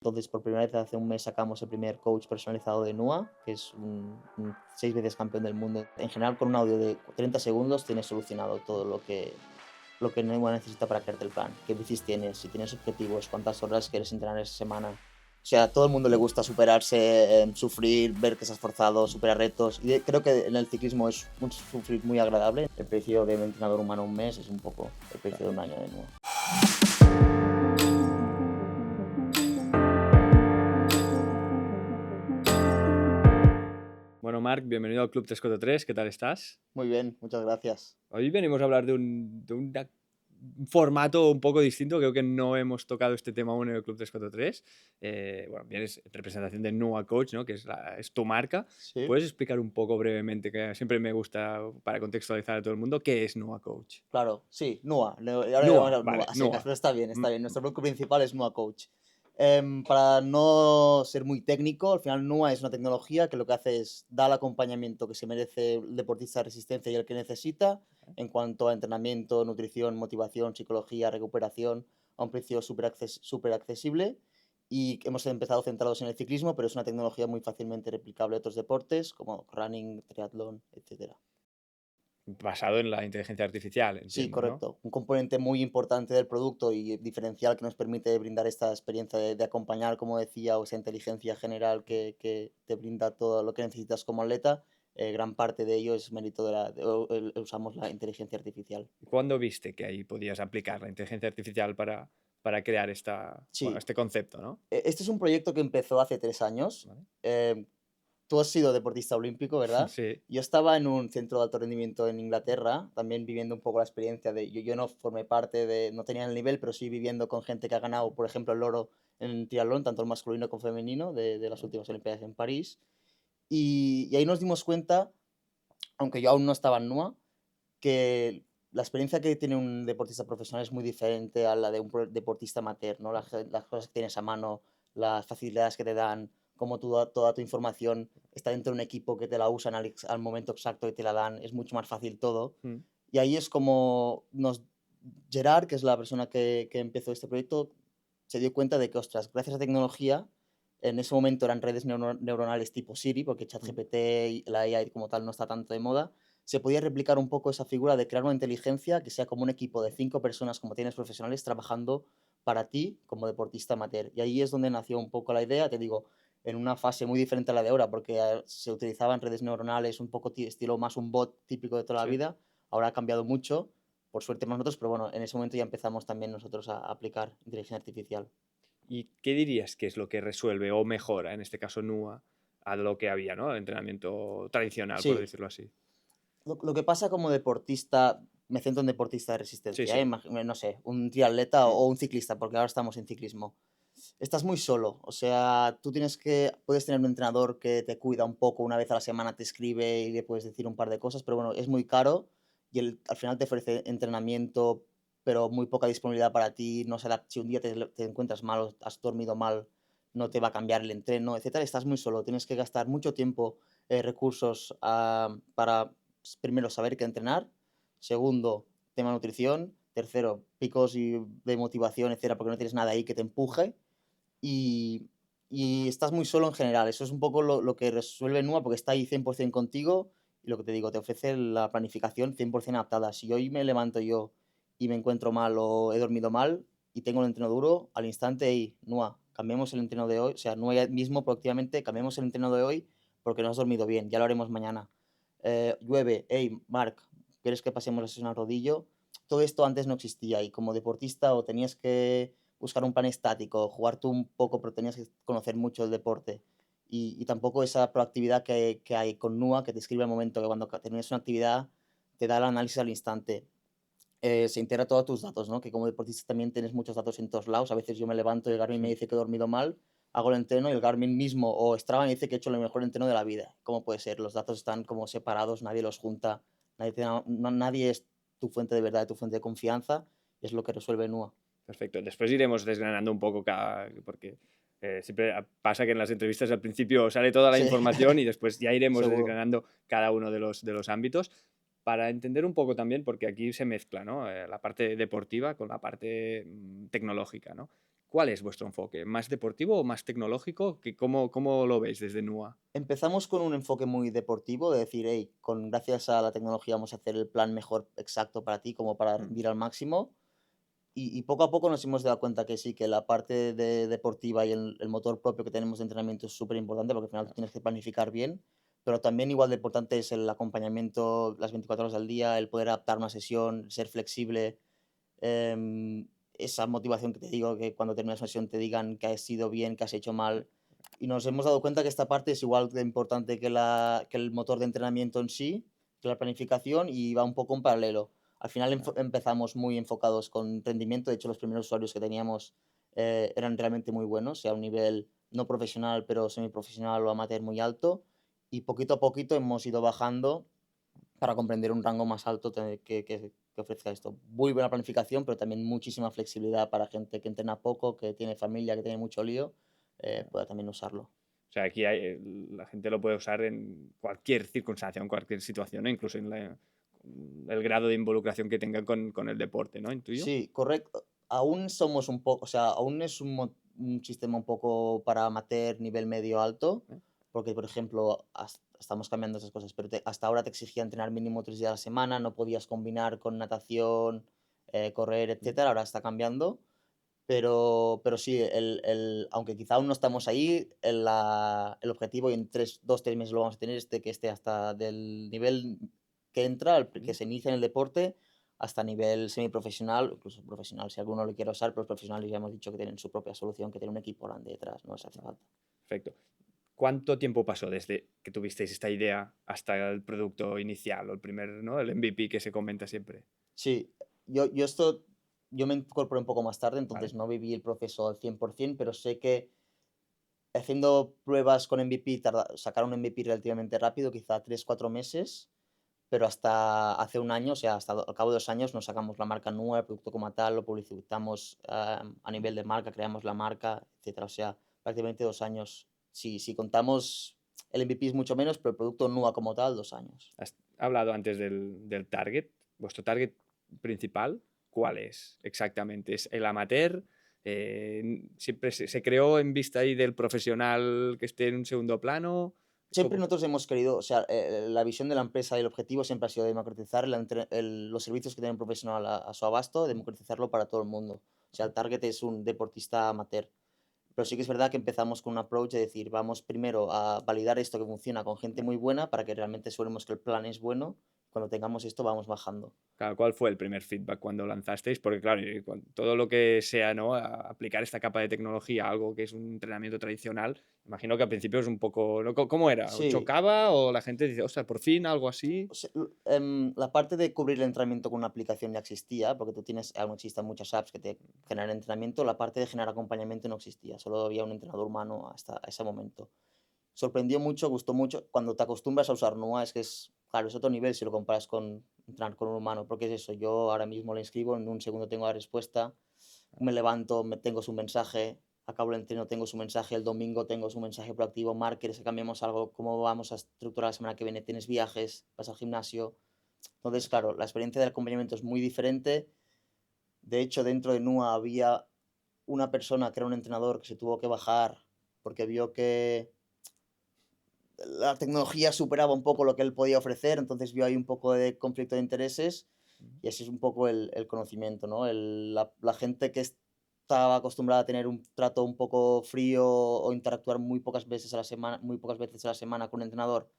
Entonces, por primera vez hace un mes sacamos el primer coach personalizado de NUA, que es un 6 veces campeón del mundo. En general, con un audio de 30 segundos tienes solucionado todo lo que NUA necesita para crearte el plan. ¿Qué bicis tienes? Si tienes objetivos, cuántas horas quieres entrenar esa semana. O sea, a todo el mundo le gusta superarse, sufrir, ver que se ha esforzado, superar retos. Y creo que en el ciclismo es un sufrir muy agradable. El precio de un entrenador humano un mes es un poco el precio de un año de NUA. Bueno, Marc, bienvenido al Club 343, ¿qué tal estás? Muy bien, muchas gracias. Hoy venimos a hablar un formato un poco distinto, creo que no hemos tocado este tema aún en el Club 343. Bueno, vienes en representación de Nua Coach, ¿no? Que es tu marca. Sí, ¿Puedes explicar un poco brevemente, que siempre me gusta para contextualizar a todo el mundo, qué es Nua Coach? claro, sí, NUA. Ahora le Nua, llamamos NUA vale, a secas, Nua. pero está bien, Mm, está bien. Nuestro bloque principal es NUA Coach. Para no ser muy técnico, al final NUA es una tecnología que lo que hace es dar el acompañamiento que se merece el deportista de resistencia y el que necesita en cuanto a entrenamiento, nutrición, motivación, psicología, recuperación, a un precio súper accesible. Y hemos empezado centrados en el ciclismo, pero es una tecnología muy fácilmente replicable a otros deportes como running, triatlón, etcétera. Basado en la inteligencia artificial, Sí, entiendo, ¿no? correcto. Un componente muy importante del producto y diferencial que nos permite brindar esta experiencia de acompañar, como decía, o esa inteligencia general que te brinda todo lo que necesitas como atleta. Gran parte de ello es mérito usamos la inteligencia artificial. ¿Cuándo viste que ahí podías aplicar la inteligencia artificial para crear bueno, Sí, este concepto, ¿no? este es un proyecto que empezó hace 3 años. ¿Vale? Tú has sido deportista olímpico, ¿verdad? Sí. Yo estaba en un centro de alto rendimiento en Inglaterra, también viviendo un poco la experiencia de. Yo no formé parte de. No tenía el nivel, pero sí viviendo con gente que ha ganado, por ejemplo, el oro en triatlón, tanto el masculino como femenino, de las últimas Olimpiadas en París. Y ahí nos dimos cuenta, aunque yo aún no estaba en NUA, que la experiencia que tiene un deportista profesional es muy diferente a la de un deportista amateur, ¿no? Las cosas que tienes a mano, las facilidades que te dan, cómo toda tu información está dentro de un equipo que te la usan al momento exacto y te la dan, es mucho más fácil todo. Mm. Y ahí es como Gerard, que es la persona que empezó este proyecto, se dio cuenta de que, ostras, gracias a tecnología, en ese momento eran redes neuronales tipo Siri, porque Mm. ChatGPT y la AI como tal no está tanto de moda, se podía replicar un poco esa figura de crear una inteligencia que sea como un equipo de 5 personas, como tienes profesionales, trabajando para ti como deportista amateur. Y ahí es donde nació un poco la idea, te digo, en una fase muy diferente a la de ahora, porque se utilizaban redes neuronales un poco estilo más un bot típico de toda la Sí. vida. Ahora ha cambiado mucho, por suerte más nosotros, pero bueno, en ese momento ya empezamos también nosotros a aplicar inteligencia artificial. ¿Y qué dirías que es lo que resuelve o mejora, en este caso NUA, a lo que había, ¿no? Entrenamiento tradicional, por Sí, decirlo así. lo que pasa como deportista, me centro en deportista de Sí, resistencia, sí. no sé, un triatleta Mm. o un ciclista, porque ahora estamos en ciclismo. Estás muy solo, o sea, puedes tener un entrenador que te cuida un poco, una vez a la semana te escribe y le puedes decir un par de cosas, pero bueno, es muy caro y al final te ofrece entrenamiento, pero muy poca disponibilidad para ti, no se si un día te encuentras mal o has dormido mal, no te va a cambiar el entreno, etcétera, estás muy solo, tienes que gastar mucho tiempo, recursos para, primero, saber qué entrenar, segundo, tema nutrición, tercero, picos de motivación, etcétera, porque no tienes nada ahí que te empuje y, y estás muy solo en general. Eso es un poco lo que resuelve Nua, porque está ahí 100% contigo y lo que te digo, te ofrece la planificación 100% adaptada. Si hoy me levanto yo y me encuentro mal o he dormido mal y tengo el entreno duro, al instante, y Nua, cambiemos el entreno de hoy, o sea, Nua ya mismo proactivamente, cambiemos el entreno de hoy porque no has dormido bien, ya lo haremos mañana. Llueve, hey, Marc, ¿quieres que pasemos la sesión al rodillo? Todo esto antes no existía y como deportista o tenías que buscar un plan estático, jugar tú un poco, pero tenías que conocer mucho el deporte. Y tampoco esa proactividad que hay con NUA, que te escribe al momento, que cuando terminas una actividad te da el análisis al instante. Se integra todos tus datos, ¿no? Que como deportista también tienes muchos datos en todos lados. A veces yo me levanto y el Garmin me Sí. dice que he dormido mal, hago el entreno y el Garmin mismo o Strava me dice que he hecho el mejor entreno de la vida. ¿Cómo puede ser? Los datos están como separados, nadie los junta, nadie es tu fuente de verdad, tu fuente de confianza, es lo que resuelve NUA. Perfecto. Después iremos desgranando un poco porque siempre pasa que en las entrevistas al principio sale toda la Sí, información y después ya iremos seguro. desgranando cada uno de los ámbitos para entender un poco también, porque aquí se mezcla, ¿no? La parte deportiva con la parte tecnológica, ¿no? ¿Cuál es vuestro enfoque? ¿Más deportivo o más tecnológico? ¿Cómo lo veis desde NUA? Empezamos con un enfoque muy deportivo, de decir, hey, gracias a la tecnología vamos a hacer el plan mejor exacto para ti, como para Mm, rendir al máximo. Y poco a poco nos hemos dado cuenta que sí, que la parte deportiva y el motor propio que tenemos de entrenamiento es súper importante porque al final tú tienes que planificar bien, pero también igual de importante es el acompañamiento las 24 horas al día, el poder adaptar una sesión, ser flexible, esa motivación que te digo, que cuando terminas una sesión te digan que has sido bien, que has hecho mal. Y nos hemos dado cuenta que esta parte es igual de importante que el motor de entrenamiento en sí, que la planificación, y va un poco en paralelo. Al final empezamos muy enfocados con rendimiento. De hecho, los primeros usuarios que teníamos eran realmente muy buenos, a un nivel no profesional, pero semiprofesional o amateur muy alto. Y poquito a poquito hemos ido bajando para comprender un rango más alto que ofrezca esto. Muy buena planificación, pero también muchísima flexibilidad para gente que entrena poco, que tiene familia, que tiene mucho lío, pueda también usarlo. O sea, aquí la gente lo puede usar en cualquier circunstancia, en cualquier situación, ¿no? Incluso en el grado de involucración que tenga con el deporte, ¿no? ¿Intuyo? Sí, correcto. Aún somos un poco, o sea, aún es un sistema un poco para amateur, nivel medio alto, ¿Eh? porque, por ejemplo, estamos cambiando esas cosas, pero hasta ahora te exigía entrenar mínimo 3 días a la semana, no podías combinar con natación, correr, Mm. etcétera. Ahora está cambiando. Pero sí, aunque quizá aún no estamos ahí, el objetivo y en 3 meses lo vamos a tener es de que esté hasta del nivel que entra, que Mm. se inicia en el deporte, hasta nivel semiprofesional, incluso profesional, si alguno lo quiere usar, pero los profesionales ya hemos dicho que tienen su propia solución, que tienen un equipo grande detrás, no les hace falta. Perfecto. ¿Cuánto tiempo pasó desde que tuvisteis esta idea hasta el producto inicial o el primer, ¿no? El MVP que se comenta siempre? Sí, yo me incorporé un poco más tarde, ¿Vale? entonces no viví el proceso al 100%, pero sé que haciendo pruebas con MVP, sacar un MVP relativamente rápido, quizá 3 4 meses, pero hasta hace un año, o sea, al cabo de 2 años nos sacamos la marca nueva, el producto como tal, lo publicitamos a nivel de marca, creamos la marca, etcétera. O sea, prácticamente 2 años. Si contamos el MVP es mucho menos, pero el producto NUA como tal, 2 años. Has hablado antes del target. ¿Vuestro target principal cuál es exactamente? ¿Es el amateur? ¿Siempre se creó en vista ahí del profesional que esté en un segundo plano? Siempre ¿Cómo? nosotros hemos querido, o sea, la visión de la empresa y el objetivo siempre ha sido democratizar los servicios que tiene un profesional a su abasto, democratizarlo para todo el mundo. O sea, el target es un deportista amateur. Pero sí que es verdad que empezamos con un approach de decir, vamos primero a validar esto que funciona con gente muy buena para que realmente aseguremos que el plan es bueno. Cuando tengamos esto, vamos bajando. Claro, ¿cuál fue el primer feedback cuando lanzasteis? Porque claro, todo lo que sea, ¿no? Aplicar esta capa de tecnología a algo que es un entrenamiento tradicional, imagino que al principio es un poco, ¿no? ¿Cómo era? ¿O Sí, chocaba o la gente dice, ostras, por fin algo así? o sea, la parte de cubrir el entrenamiento con una aplicación ya existía, porque tú tienes, aún existen muchas apps que te generan entrenamiento. La parte de generar acompañamiento no existía, solo había un entrenador humano hasta ese momento. Sorprendió mucho, gustó mucho. Cuando te acostumbras a usar NUA, es que claro, es otro nivel si lo comparas con entrenar con un humano, porque es eso, yo ahora mismo le inscribo, en un segundo tengo la respuesta, me levanto, tengo su mensaje, acabo el entreno, tengo su mensaje, el domingo tengo su mensaje proactivo, marker, si cambiamos algo, cómo vamos a estructurar la semana que viene, tienes viajes, vas al gimnasio. Entonces, Pues, claro, la experiencia del acompañamiento es muy diferente. De hecho, dentro de NUA había una persona que era un entrenador que se tuvo que bajar porque vio que la tecnología superaba un poco lo que él podía ofrecer, entonces vio ahí un poco de conflicto de intereses mm, y así es un poco el conocimiento, ¿no? La gente que estaba acostumbrada a tener un trato un poco frío o interactuar muy pocas veces a la semana con un entrenador,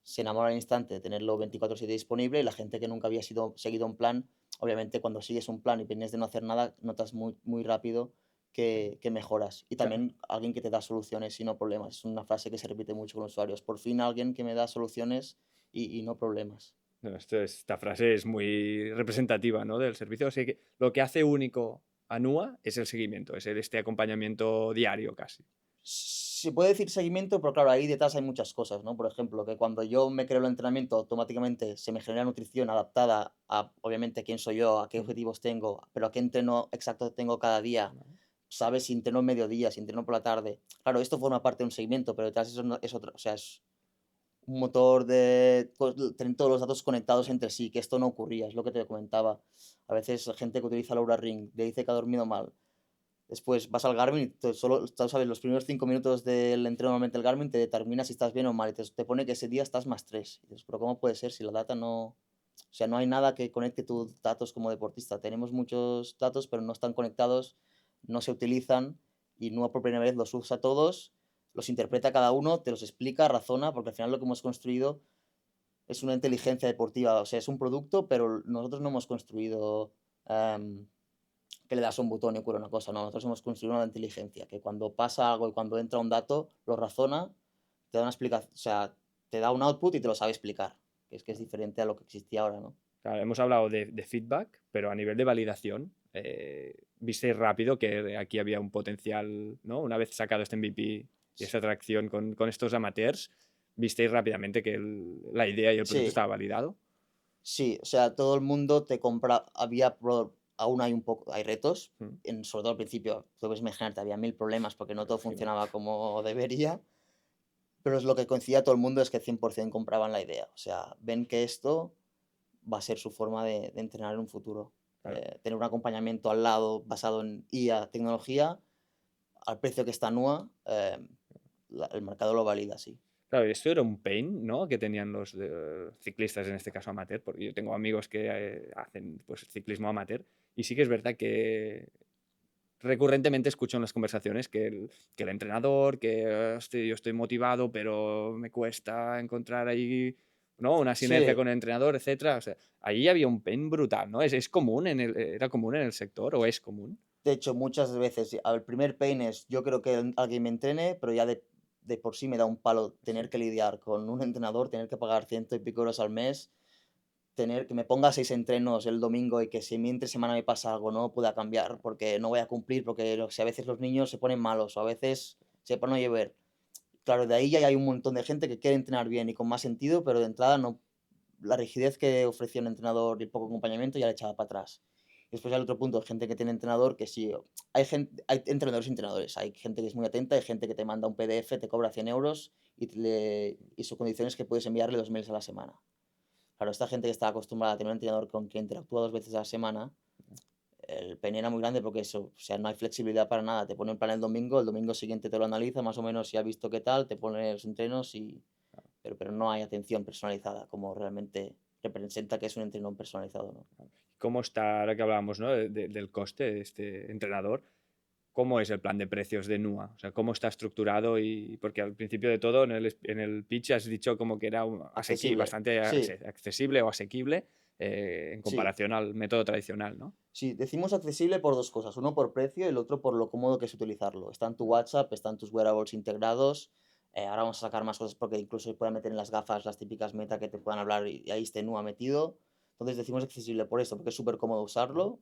se enamora al instante de tenerlo 24/7 disponible y la gente que nunca había seguido un plan, obviamente cuando sigues un plan y vienes de no hacer nada, notas muy, muy rápido que mejoras. Y claro. también alguien que te da soluciones y no problemas. Es una frase que se repite mucho con los usuarios. Por fin alguien que me da soluciones y no problemas. No, esta frase es muy representativa, ¿no? Del servicio. Así que lo que hace único a NUA es el seguimiento, es este acompañamiento diario casi. Se puede decir seguimiento, pero claro, ahí detrás hay muchas cosas, ¿no? Por ejemplo, que cuando yo me creo el entrenamiento, automáticamente se me genera nutrición adaptada a, obviamente, quién soy yo, a qué Ujú. objetivos tengo, pero a qué entreno exacto tengo cada día. Vale. Sabes si entreno en mediodía, si entreno por la tarde. Claro, esto forma parte de un seguimiento, pero detrás eso es otra, o sea, es un motor de tener todos los datos conectados entre sí, que esto no ocurría, es lo que te comentaba. A veces la gente que utiliza el Oura Ring le dice que ha dormido mal. Después vas al Garmin y solo, tú sabes, los primeros 5 minutos del entreno normalmente el Garmin te determina si estás bien o mal, y te pone que ese día estás +3. Y dices, pero ¿cómo puede ser si la data no, o sea, no hay nada que conecte tus datos como deportista? Tenemos muchos datos, pero no están conectados, no se utilizan, y NUA por primera vez los usa todos, los interpreta cada uno, te los explica, razona, porque al final lo que hemos construido es una inteligencia deportiva, o sea, es un producto, pero nosotros no hemos construido, em, que le das a un botón y ocurre una cosa, no, nosotros hemos construido una inteligencia que cuando pasa algo y cuando entra un dato, lo razona, te da una explicación, o sea, te da un output y te lo sabe explicar, que es diferente a lo que existía ahora, ¿no? Claro, hemos hablado de feedback, pero a nivel de validación, visteis rápido que aquí había un potencial, ¿no? Una vez sacado este MVP y esta tracción con estos amateurs, visteis rápidamente que la idea y el producto Sí, estaba validado. sí, o sea, todo el mundo te compra, aún hay un poco, hay retos, Mm, sobre todo al principio, puedes imaginarte, había 1000 problemas porque me no todo imagino. funcionaba como debería. Pero es lo que coincidía a todo el mundo es que 100% compraban la idea. O sea, ven que esto va a ser su forma de entrenar en un futuro. Claro. Tener un acompañamiento al lado basado en IA, tecnología, al precio que está NUA, el mercado lo valida, sí. Claro, y esto era un pain, ¿no? Que tenían los ciclistas, en este caso amateur, porque yo tengo amigos que hacen pues, ciclismo amateur, y sí que es verdad que recurrentemente escucho en las conversaciones que el entrenador, que "Hostia, yo estoy motivado, pero me cuesta encontrar ahí, ¿no? Una sinergia Sí, con el entrenador, etcétera". O sea, ahí había un pain brutal, ¿no? ¿Es común era común en el sector o es común? de hecho, muchas veces, el primer pain es, yo creo que alguien me entrene, pero ya de por sí me da un palo tener Sí, que lidiar con un entrenador, tener que pagar ciento y pico euros al mes, tener que me ponga 6 entrenos el domingo y que si mi entre semana me pasa algo no pueda cambiar porque no voy a cumplir, porque lo sé, a veces los niños se ponen malos o a veces se ponen a llover. Claro, de ahí ya hay un montón de gente que quiere entrenar bien y con más sentido, pero de entrada no, la rigidez que ofrecía un entrenador y el poco acompañamiento ya le echaba para atrás. Después hay el otro punto, gente que tiene entrenador que sí, hay entrenadores y entrenadores, hay gente que es muy atenta, hay gente que te manda un PDF, te cobra 100 euros y su condición es que puedes enviarle 2 mails a la semana. Claro, esta gente que está acostumbrada a tener un entrenador con quien interactúa 2 veces a la semana, el pene era muy grande porque eso, o sea, no hay flexibilidad para nada. Te pone un plan el domingo siguiente te lo analiza, más o menos si ha visto qué tal, te pone los entrenos y pero no hay atención personalizada como realmente representa que es un entreno personalizado, ¿no? ¿cómo está, ahora que hablábamos, ¿no? Del coste de este entrenador? ¿Cómo es el plan de precios de NUA? O sea, ¿cómo está estructurado? Y porque al principio de todo, en el pitch has dicho como que era Accesible. bastante Sí, accesible o asequible en sí. comparación al método tradicional, ¿no? Sí, decimos accesible por 2 cosas, uno por precio y el otro por lo cómodo que es utilizarlo. Está en tu WhatsApp, está en tus wearables integrados, ahora vamos a sacar más cosas porque incluso se puede meter en las gafas las típicas Meta que te puedan hablar y ahí esté NUA metido. Entonces decimos accesible por eso, porque es súper cómodo usarlo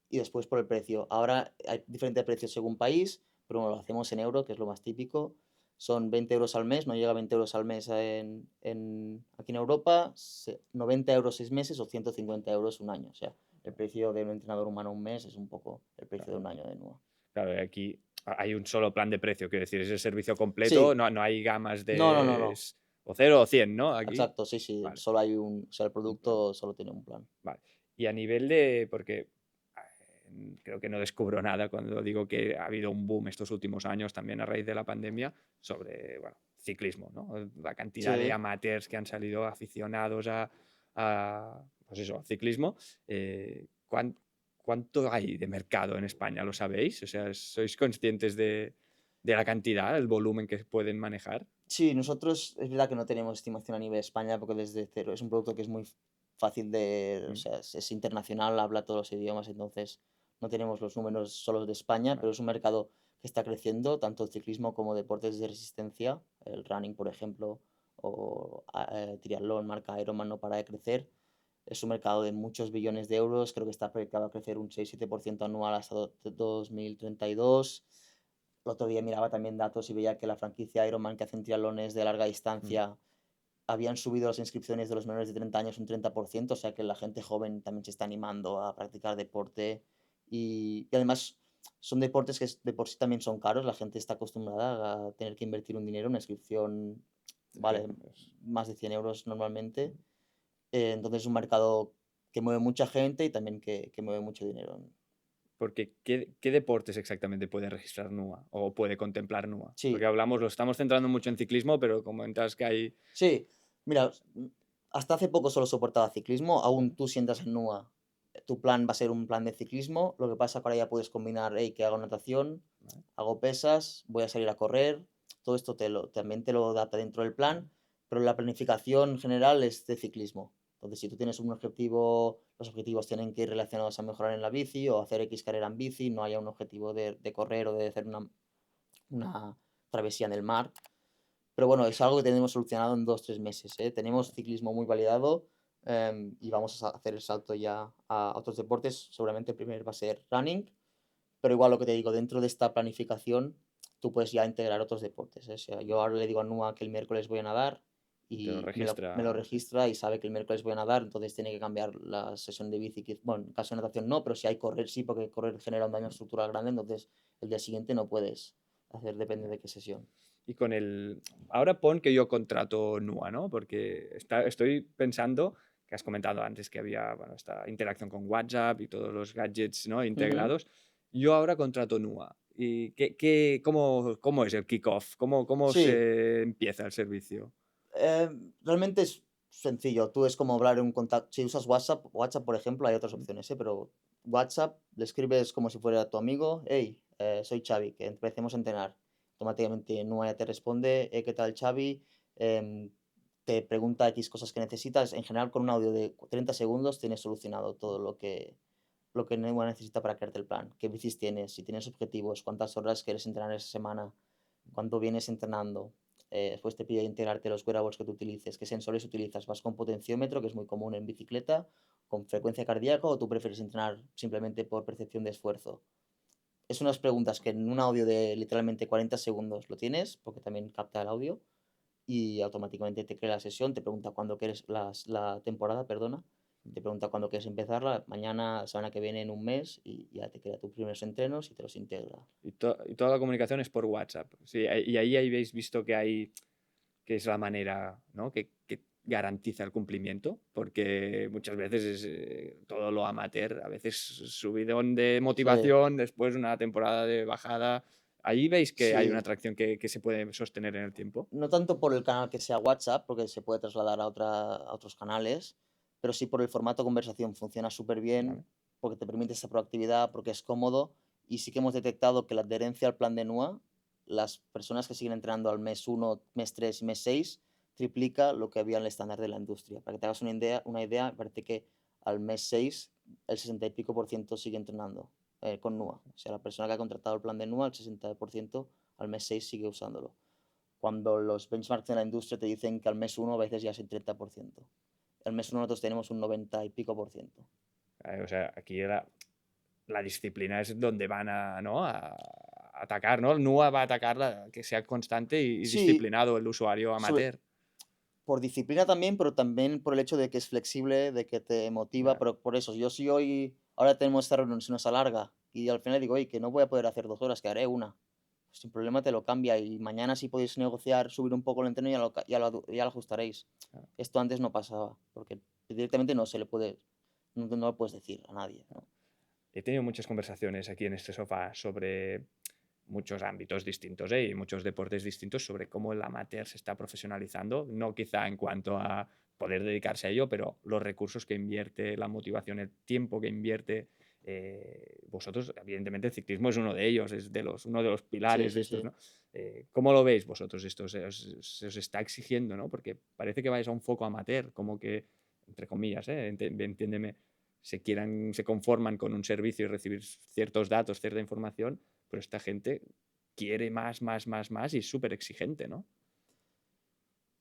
y después por el precio. Ahora hay diferentes precios según país, pero bueno, lo hacemos en euro, que es lo más típico. Son 20 euros al mes, no llega a 20 euros al mes aquí en Europa, 90 euros 6 meses o 150 euros un año. O sea, el precio de un entrenador humano un mes es un poco el precio de Claro, un año de nuevo. claro, y aquí hay un solo plan de precio, quiero decir, es el servicio completo, Sí, no hay gamas no, no, no, de no. o 0 o 100, ¿no? Aquí, Exacto, sí, sí. vale, Solo hay un, o sea, el un plan. producto solo tiene un plan. Vale. Y a nivel de, porque creo que no descubro nada cuando digo que ha habido un boom estos últimos años, también a raíz de la pandemia, sobre bueno, ciclismo, ¿no? La cantidad de Sí. amateurs que han salido aficionados pues eso, al ciclismo. ¿Cuánto hay de mercado en España? ¿Lo sabéis? O sea, ¿sois conscientes de la cantidad, el volumen que pueden manejar? Sí, nosotros es verdad que no tenemos estimación a nivel España porque desde cero es un producto que es muy fácil de, o Mm, sea, es internacional, habla todos los idiomas, entonces no tenemos los números solo de España, pero vale. es un mercado que está creciendo, tanto el ciclismo como deportes de resistencia, el running, por ejemplo, o triatlón, marca Ironman no para de crecer. Es un mercado de muchos billones de euros, creo que está proyectado a crecer un 6-7% anual hasta 2032. El otro día miraba también datos y veía que la franquicia Ironman que hacen triatlones de larga Mm, distancia habían subido las inscripciones de los menores de 30 años un 30%, o sea que la gente joven también se está animando a practicar deporte y además son deportes que de por sí también son caros, la gente está acostumbrada a tener que invertir un dinero, una inscripción sí, vale más de 100 euros normalmente, entonces es un mercado que mueve mucha gente y también que mueve mucho dinero. Porque, ¿qué deportes exactamente puede registrar NUA o puede contemplar NUA? Porque Sí, hablamos, lo estamos centrando mucho en ciclismo, pero comentas que hay... sí. Mira, hasta hace poco solo soportaba ciclismo, aún tú sientas en NUA, tu plan va a ser un plan de ciclismo, lo que pasa que ahora ya puedes combinar, hey, que hago natación, ¿Vale? hago pesas, voy a salir a correr, todo esto también te lo adapta dentro del plan, pero la planificación general es de ciclismo. Entonces, si tú tienes un objetivo, los objetivos tienen que ir relacionados a mejorar en la bici o hacer X carrera en bici, no haya un objetivo de correr o de hacer una travesía en el mar. Pero bueno, es algo que tenemos solucionado en 2 3 meses, ¿eh? Tenemos ciclismo muy validado, y vamos a hacer el salto ya a otros deportes. Seguramente el primer va a ser running, pero igual lo que te digo, dentro de esta planificación tú puedes ya integrar otros deportes, ¿eh? O sea, yo ahora le digo a Nua que el miércoles voy a nadar Y te lo y me lo registra. registra y sabe que el miércoles voy a nadar, entonces tiene que cambiar la sesión de bici. Bueno, en caso de natación no, pero si hay correr sí, porque correr genera un daño estructural grande, entonces el día siguiente no puedes hacer, depende de qué sesión. Y con el... Ahora pon que yo contrato NUA, ¿no? Porque estoy pensando, que has comentado antes que había, bueno, esta interacción con WhatsApp y todos los gadgets, ¿no? Ujú. Integrados. Yo ahora contrato NUA. ¿Y cómo es el kickoff? ¿Cómo Sí, se empieza el servicio? realmente es sencillo. Tú es como hablar en un contacto. Si usas WhatsApp, por ejemplo, hay otras opciones, ¿eh? Pero WhatsApp le escribes como si fuera tu amigo. Hey, soy Xavi, que empecemos a entrenar. Automáticamente Nuaya te responde, ¿qué tal, Xavi? Em, Te pregunta X cosas que necesitas. En general, con un audio de 30 segundos tienes solucionado todo lo que Nua necesita para crearte el plan. ¿Qué bicis tienes? Si tienes objetivos, cuántas horas quieres entrenar esa semana, cuánto vienes entrenando. Después te pide integrarte los wearables que tú utilices, qué sensores utilizas. ¿Vas con potenciómetro, que es muy común en bicicleta, con frecuencia cardíaca o tú prefieres entrenar simplemente por percepción de esfuerzo? Es unas preguntas que en un audio de literalmente 40 segundos lo tienes, porque también capta el audio, y automáticamente te crea la sesión, te pregunta cuándo quieres la temporada, perdona, te pregunta cuándo quieres empezarla, mañana, semana que viene, en un mes, y ya te crea tus primeros entrenos y te los integra. Y toda la comunicación es por WhatsApp. Sí, y ahí habéis visto que es la manera, ¿no? que garantiza el cumplimiento, porque muchas veces es todo lo amateur, a veces subidón de Sí, motivación, después una temporada de bajada. Ahí veis que hay una sí. atracción que se puede sostener en el tiempo. No tanto por el canal que sea WhatsApp, porque se puede trasladar a otros canales, pero sí por el formato conversación. Funciona súper bien, ¿Vale? porque te permite esa proactividad, porque es cómodo. Y sí que hemos detectado que la adherencia al plan de NUA, las personas que siguen entrenando al mes 1, mes 3 y mes 6 triplica lo que había en el estándar de la industria. Para que te hagas una idea, parece que al mes 6 el 60 y pico por ciento sigue entrenando con NUA. O sea, la persona que ha contratado el plan de NUA, el 60% al mes 6 sigue usándolo, cuando los benchmarks de la industria te dicen que al mes uno a veces ya es el 30%. El mes uno nosotros tenemos un 90 y pico por ciento. O sea, aquí la disciplina es donde van a, ¿no? a atacar, ¿no? El NUA va a atacar que sea constante y Sí, disciplinado el usuario sobre, amateur. por disciplina también, pero también por el hecho de que es flexible, de que te motiva, Ya, pero por eso, yo si hoy, ahora tenemos esta reunión, se nos alarga y al final digo, oye, que no voy a poder hacer 2 horas, que haré una. Pues sin problema te lo cambia y mañana si podéis negociar, subir un poco el entreno, ya lo ajustaréis. ya. Esto antes no pasaba, porque directamente no se le puede, no lo puedes decir a nadie, ¿no? He tenido muchas conversaciones aquí en este sofá sobre muchos ámbitos distintos y muchos deportes distintos sobre cómo el amateur se está profesionalizando, no quizá en cuanto a poder dedicarse a ello, pero los recursos que invierte, la motivación, el tiempo que invierte. Vosotros, evidentemente, el ciclismo es uno de ellos, es uno de los Sí, pilares de sí, estos, sí. ¿no? ¿Cómo lo veis vosotros esto? Se os está exigiendo, ¿no? Porque parece que vais a un foco amateur, como que, entre comillas, entiéndeme, se conforman con un servicio y recibir ciertos datos, cierta información, pero esta gente quiere más, más, más, más y es súper exigente, ¿no?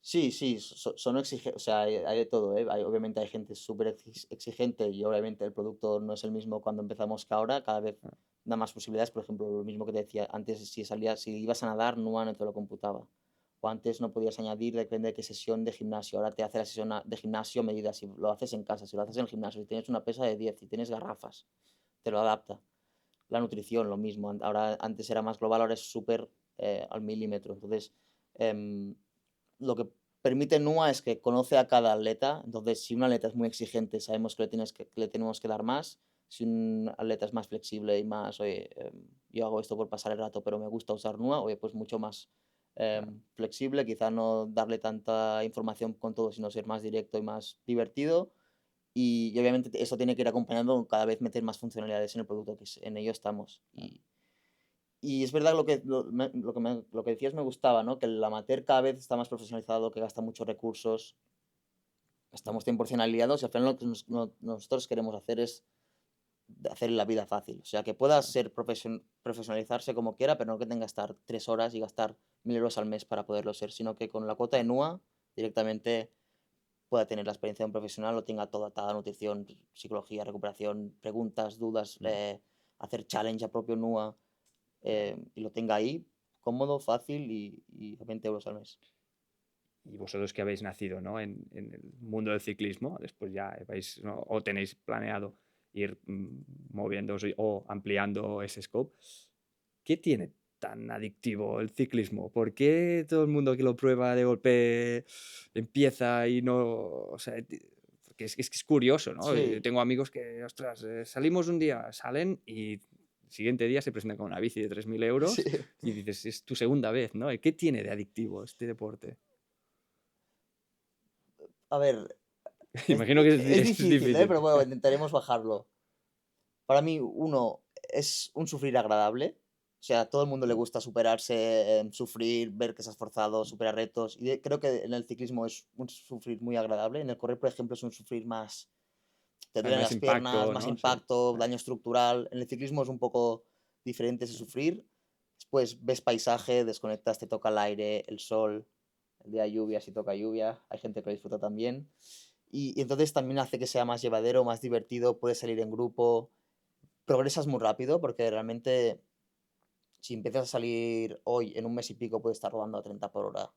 Sí, sí, son exigentes, o sea, hay de todo, ¿eh? Obviamente hay gente súper exigente y obviamente el producto no es el mismo cuando empezamos que ahora, cada vez Ah, da más posibilidades. Por ejemplo, lo mismo que te decía antes, si ibas a nadar, no te lo computaba. O antes no podías añadir, depende de qué sesión de gimnasio. Ahora te hace la sesión de gimnasio a medida, si lo haces en casa, si lo haces en el gimnasio, si tienes una pesa de 10, si tienes garrafas, te lo adapta. La nutrición, lo mismo. Ahora, antes era más global, ahora es súper al milímetro. Entonces, em, lo que permite NUA es que conoce a cada atleta. Entonces, si un atleta es muy exigente, sabemos que le tenemos que dar más. Si un atleta es más flexible y más, oye, yo hago esto por pasar el rato, pero me gusta usar NUA, oye, pues mucho más Claro. flexible, quizá no darle tanta información con todo, sino ser más directo y más divertido. Y obviamente eso tiene que ir acompañando con cada vez meter más funcionalidades en el producto, que en ello estamos. Claro. Y es verdad lo que decías me gustaba, ¿no? Que el amateur cada vez está más profesionalizado, que gasta muchos recursos, Mm. estamos 100% aliados y al final lo que nosotros queremos hacer es de hacer la vida fácil. O sea, que pueda Claro. ser profesionalizarse como quiera, pero no que tenga que estar 3 horas y gastar 1.000 euros al mes para poderlo ser, sino que con la cuota de NUA directamente pueda tener la experiencia de un profesional, lo tenga toda atada, nutrición, psicología, recuperación, preguntas, dudas, Mm. hacer challenge a propio NUA, Claro. y lo tenga ahí, cómodo, fácil y a 20 euros al mes. Y vosotros que habéis nacido, ¿no? En el mundo del ciclismo, después ya vais, ¿no? O tenéis planeado ir moviéndoos o ampliando ese scope. ¿Qué tiene tan adictivo el ciclismo? ¿Por qué todo el mundo que lo prueba de golpe empieza y no? O sea, porque es que es curioso, ¿no? Sí, Tengo amigos que, ostras, salimos un día, salen y el siguiente día se presentan con una bici de 3.000 sí. euros y dices, es tu segunda vez, ¿no? ¿Qué tiene de adictivo este deporte? A ver, Imagino que es, es es difícil, difícil. pero bueno, intentaremos bajarlo. Para mí, uno, es un sufrir agradable. O sea, a todo el mundo le gusta superarse, sufrir, ver que se ha esforzado, superar retos. Y creo que en el ciclismo es un sufrir muy agradable. En el correr, por ejemplo, es un sufrir más. Te Hay duelen más las piernas, impacto, más ¿no? Sí. impacto, daño estructural. En el ciclismo es un poco diferente ese sufrir. Después ves paisaje, desconectas, te toca el aire, el sol. El día de lluvia, si toca lluvia. Hay gente que lo disfruta también. Y entonces también hace que sea más llevadero, más divertido. Puedes salir en grupo, progresas muy rápido porque realmente si empiezas a salir hoy, en un mes y pico puedes estar rodando a 30 por hora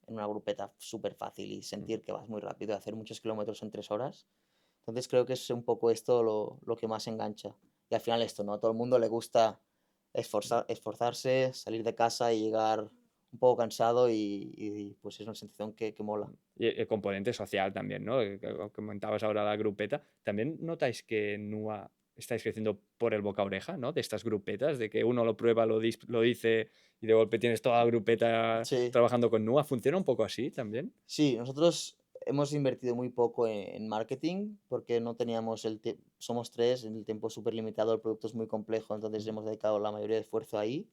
en una grupeta súper fácil y Mm. sentir que vas muy rápido y hacer muchos kilómetros en 3 horas. Entonces creo que es un poco esto lo que más engancha. Y al final esto, ¿no? A todo el mundo le gusta esforzarse, salir de casa y llegar un poco cansado pues es una sensación que mola. Y el componente social también, ¿no? Que comentabas ahora la grupeta. ¿También notáis que en NUA estáis creciendo por el boca a oreja, ¿no? De estas grupetas, de que uno lo prueba, lo dice y de golpe tienes toda la grupeta Sí. trabajando con NUA. ¿Funciona un poco así también? Sí, nosotros hemos invertido muy poco en marketing porque no teníamos somos tres, el tiempo es súper limitado, el producto es muy complejo, entonces Mm. hemos dedicado la mayoría de esfuerzo ahí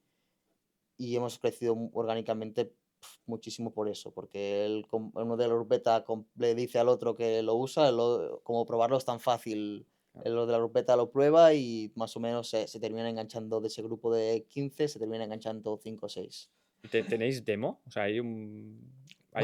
y hemos crecido orgánicamente muchísimo por eso, porque uno de la grupeta le dice al otro que lo usa, como probarlo es tan fácil, Claro. lo de la grupeta lo prueba y más o menos se termina enganchando de ese grupo de 15, se termina enganchando 5 o 6. ¿Y tenéis demo? O sea, ¿hay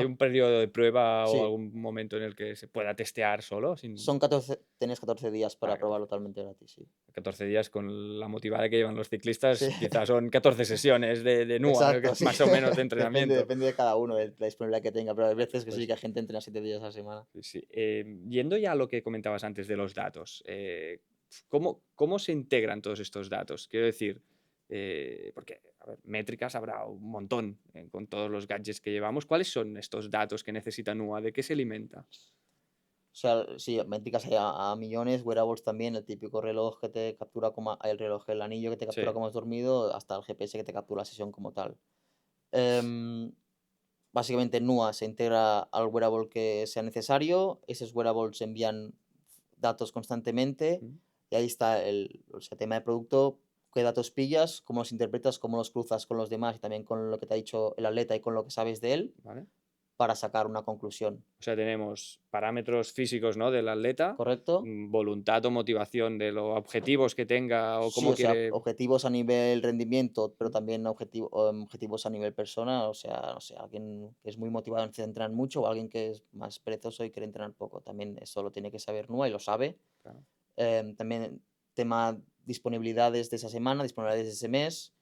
No, un periodo de prueba o sí, algún momento en el que se pueda testear solo? Sin... son 14, tenés 14 días Ah, para probarlo totalmente gratis, sí. 14 días con la motivada que llevan los ciclistas, Sí, quizás son 14 sesiones de NUA, ¿no? Que exacto, es sí. más o menos de Depende, entrenamiento. depende de cada uno, de la disponibilidad que tenga, pero hay veces que sí, Pues que hay gente entrena 7 días a la semana. sí, sí. Yendo ya a lo que comentabas antes de los datos, ¿cómo se integran todos estos datos? Quiero decir, porque, a ver, métricas habrá un montón con todos los gadgets que llevamos. ¿Cuáles son estos datos que necesita NUA? ¿De qué se alimenta? O sea, sí, métricas hay a millones, wearables también, el típico reloj que te captura el reloj, el anillo que te captura Sí. cómo has dormido, hasta el GPS que te captura la sesión como tal. Em, Básicamente, NUA se integra al wearable que sea necesario, esos wearables envían datos constantemente Mm. y ahí está o sea, tema de producto, qué datos pillas, cómo los interpretas, cómo los cruzas con los demás y también con lo que te ha dicho el atleta y con lo que sabes de él ¿Vale? para sacar una conclusión, O sea, tenemos parámetros físicos, ¿no? Del atleta, ¿correcto? voluntad o motivación de los objetivos que tenga o Sí, cómo o sea, quiere. objetivos a nivel rendimiento, pero Mm. también objetivos a nivel persona, o sea, no sé, alguien que es muy motivado en entrenar mucho o alguien que es más perezoso y quiere entrenar poco, también eso lo tiene que saber NUA y lo sabe. Claro. También tema disponibilidades de esa semana, disponibilidades de ese mes,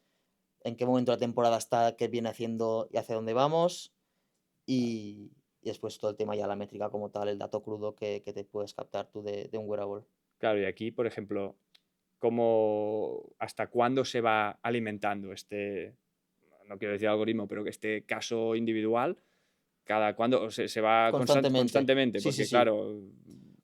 en qué momento de la temporada está, qué viene haciendo y hacia dónde vamos. Y después todo el tema ya la métrica como tal, el dato crudo que te puedes captar tú de un wearable. Claro, y aquí, por ejemplo, hasta cuándo se va alimentando este, no quiero decir algoritmo, pero que este caso individual, cada cuándo se va Constantemente. constantemente, Sí, sí, porque sí. claro,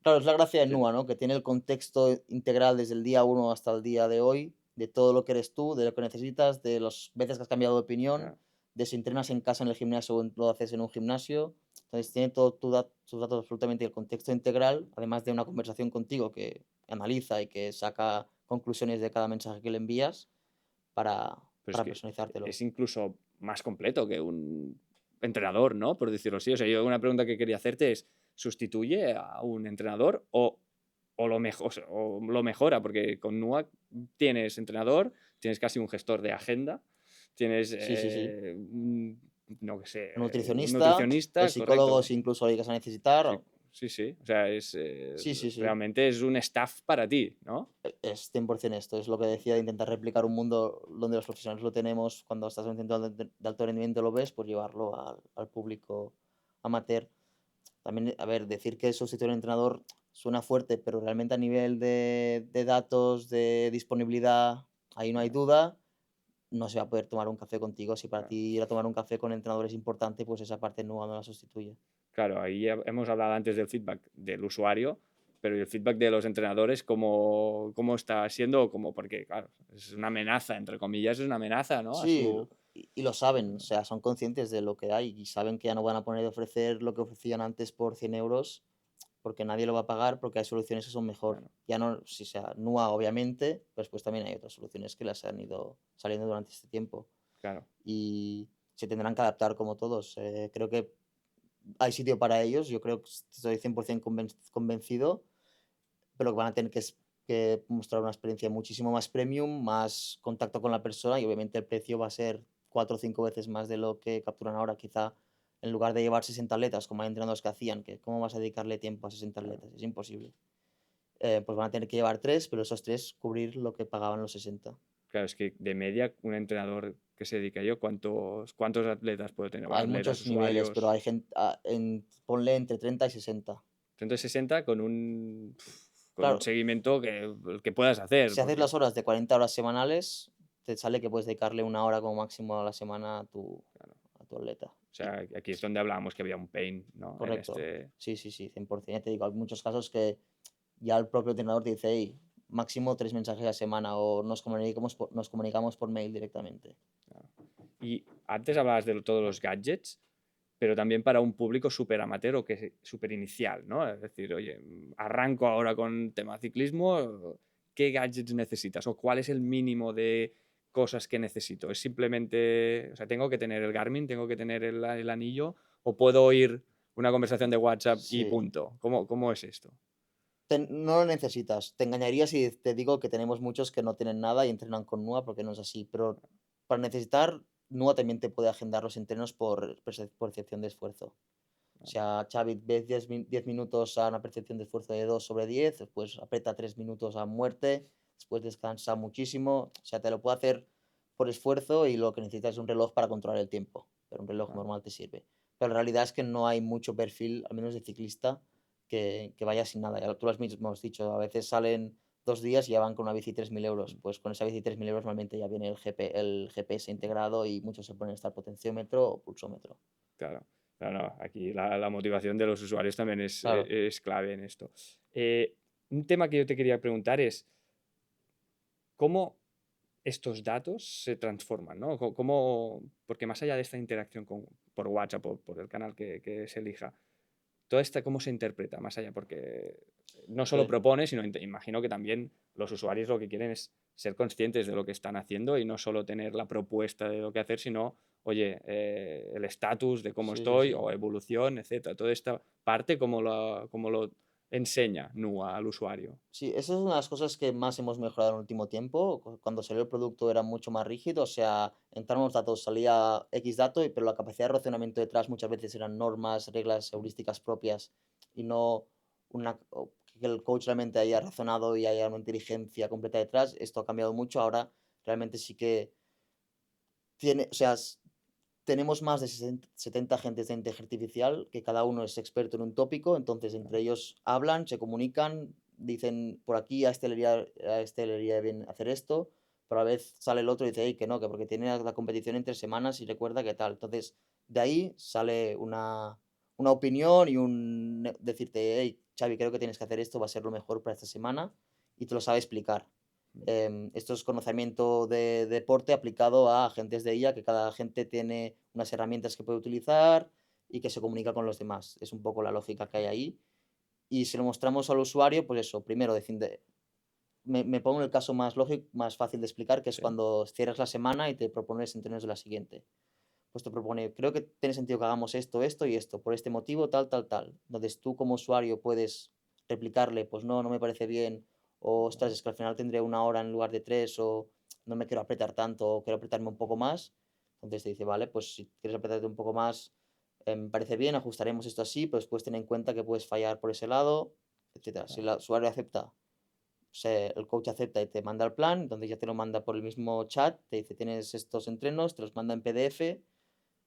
Claro, es la gracia de Sí, NUA, ¿no? Que tiene el contexto integral desde el día uno hasta el día de hoy, de todo lo que eres tú, de lo que necesitas, de las veces que has cambiado de opinión, claro. de si entrenas en casa, en el gimnasio o lo haces en un gimnasio. Entonces tiene todo tus datos absolutamente el contexto integral, además de una conversación contigo que analiza y que saca conclusiones de cada mensaje que le envías para, Pero es para que personalizártelo. es incluso más completo que un entrenador, ¿no? Por decirlo así. O sea, yo una pregunta que quería hacerte es, ¿sustituye a un entrenador o o lo mejora? Porque con NUA tienes entrenador, tienes casi un gestor de agenda, tienes Sí, sí, sí. no que sé, El un nutricionista, el nutricionista, psicólogo, correcto. si incluso lo llegas a necesitar. Sí, sí, sí. O sea, Sí, sí, sí. realmente es un staff para ti, ¿no? Es 100% esto, es lo que decía de intentar replicar un mundo donde los profesionales lo tenemos, cuando estás en un centro de alto rendimiento lo ves, pues llevarlo al público amateur. También, a ver, decir que sustituir al entrenador suena fuerte, pero realmente a nivel de datos, de disponibilidad, ahí no hay Claro, duda. No se va a poder tomar un café contigo. Si para claro. ti ir a tomar un café con el entrenador es importante, pues esa parte no la sustituye. Claro, ahí hemos hablado antes del feedback del usuario, pero ¿y el feedback de los entrenadores cómo está siendo? Como, porque, claro, es una amenaza, entre comillas, es una amenaza, ¿no? A Sí, su... y lo saben, o sea, son conscientes de lo que hay y saben que ya no van a poner a ofrecer lo que ofrecían antes por 100 euros, porque nadie lo va a pagar, porque hay soluciones que son mejor. Claro, Ya no, si sea NUA, obviamente, pues, pues también hay otras soluciones que las han ido saliendo durante este tiempo claro, y se tendrán que adaptar como todos. Creo que hay sitio para ellos, yo creo que estoy 100% convencido, pero que van a tener que mostrar una experiencia muchísimo más premium, más contacto con la persona y obviamente el precio va a ser 4 o 5 veces más de lo que capturan ahora. Quizá en lugar de llevar 60 atletas, como hay entrenadores que hacían, que cómo vas a dedicarle tiempo a 60 claro. atletas, es imposible. Pues van a tener que llevar 3 pero esos 3 cubrir lo que pagaban los 60. Claro, es que de media, un entrenador que se dedica a ello, ¿cuántos atletas puede tener? Bueno, Hay atletas, muchos niveles, pero usuarios, hay gente, ponle entre 30 y 60. 160 con un Claro, seguimiento que, el que puedas hacer, si haces porque las horas de 40 horas semanales, te sale que puedes dedicarle una hora como máximo a la semana claro, a tu atleta. o sea, aquí es donde hablábamos que había un pain, ¿no? En Correcto. este... Sí, sí, sí, 100%. Ya te digo, hay muchos casos que ya el propio entrenador te dice: "Hey, máximo 3 mensajes a la semana", o nos comunicamos por mail directamente. Claro. Y antes hablabas de todos los gadgets, pero también para un público súper amateur o que súper inicial, ¿no? Es decir, oye, arranco ahora con tema ciclismo, ¿qué gadgets necesitas? ¿O cuál es el mínimo de cosas que necesito? ¿Es simplemente, o sea, tengo que tener el Garmin, tengo que tener el anillo, o puedo oír una conversación de WhatsApp y Sí. punto? ¿Cómo es esto? No lo necesitas. Te engañaría si te digo que tenemos muchos que no tienen nada y entrenan con NUA, porque no es así. Pero para necesitar, NUA también te puede agendar los entrenos por percepción de esfuerzo. O sea, Xavi, ves 10 minutos a una percepción de esfuerzo de 2/10, después aprieta 3 minutos a muerte, después descansa muchísimo. O sea, te lo puede hacer por esfuerzo y lo que necesitas es un reloj para controlar el tiempo, pero un reloj Claro, normal te sirve. Pero la realidad es que no hay mucho perfil, al menos de ciclista, que vaya sin nada. Ya tú lo has mismo has dicho, a veces salen 2 días y ya van con una bici 3.000 euros. Pues con esa bici 3.000 euros normalmente ya viene el GPS integrado y muchos se ponen hasta el potenciómetro o pulsómetro. claro. No, no, aquí la motivación de los usuarios también Claro. es clave en esto. Un tema que yo te quería preguntar es, ¿cómo estos datos se transforman, ¿no? Porque más allá de esta interacción por WhatsApp o por el canal que se elija, toda esta cómo se interpreta más allá, porque no solo Sí. propone, sino imagino que también los usuarios lo que quieren es ser conscientes de lo que están haciendo y no solo tener la propuesta de lo que hacer, sino, oye, el estatus de cómo Sí, sí, estoy sí. o evolución, etcétera. Toda esta parte, cómo lo enseña NUA al usuario. Sí, esa es una de las cosas que más hemos mejorado en el último tiempo. Cuando salió el producto era mucho más rígido, o sea, entraban los datos, salía X dato, pero la capacidad de razonamiento detrás muchas veces eran normas, reglas heurísticas propias y no que el coach realmente haya razonado y haya una inteligencia completa detrás. Esto ha cambiado mucho. Ahora realmente sí que tiene, o sea, tenemos más de 70 agentes de inteligencia artificial, que cada uno es experto en un tópico, entonces entre ellos hablan, se comunican, dicen por aquí a este le iría bien hacer esto, pero a la vez sale el otro y dice: "Ey, que no, que porque tiene la competición en 3 semanas y recuerda que tal". Entonces, de ahí sale una opinión y decirte: "Hey, Xavi, creo que tienes que hacer esto, va a ser lo mejor para esta semana, y te lo sabe explicar. Mm, Esto es conocimiento de deporte aplicado a agentes de IA, que cada agente tiene unas herramientas que puede utilizar y que se comunica con los demás. Es un poco la lógica que hay ahí. Y si lo mostramos al usuario, pues eso, primero, me pongo en el caso más lógico, más fácil de explicar, que es sí, cuando cierras la semana y te propones entrenos de la siguiente. Pues te propone, creo que tiene sentido que hagamos esto, esto y esto, por este motivo, tal, tal, tal. Entonces tú como usuario puedes replicarle, pues no, no me parece bien, o ostras, vale, es que al final tendré una hora en lugar de tres, o no me quiero apretar tanto, o quiero apretarme un poco más. Entonces te dice, vale, pues si quieres apretarte un poco más, me parece bien, ajustaremos esto así, pero después ten en cuenta que puedes fallar por ese lado, etcétera. Si vale, el usuario acepta, el coach acepta y te manda el plan, entonces ya te lo manda por el mismo chat, te dice, tienes estos entrenos, te los manda en PDF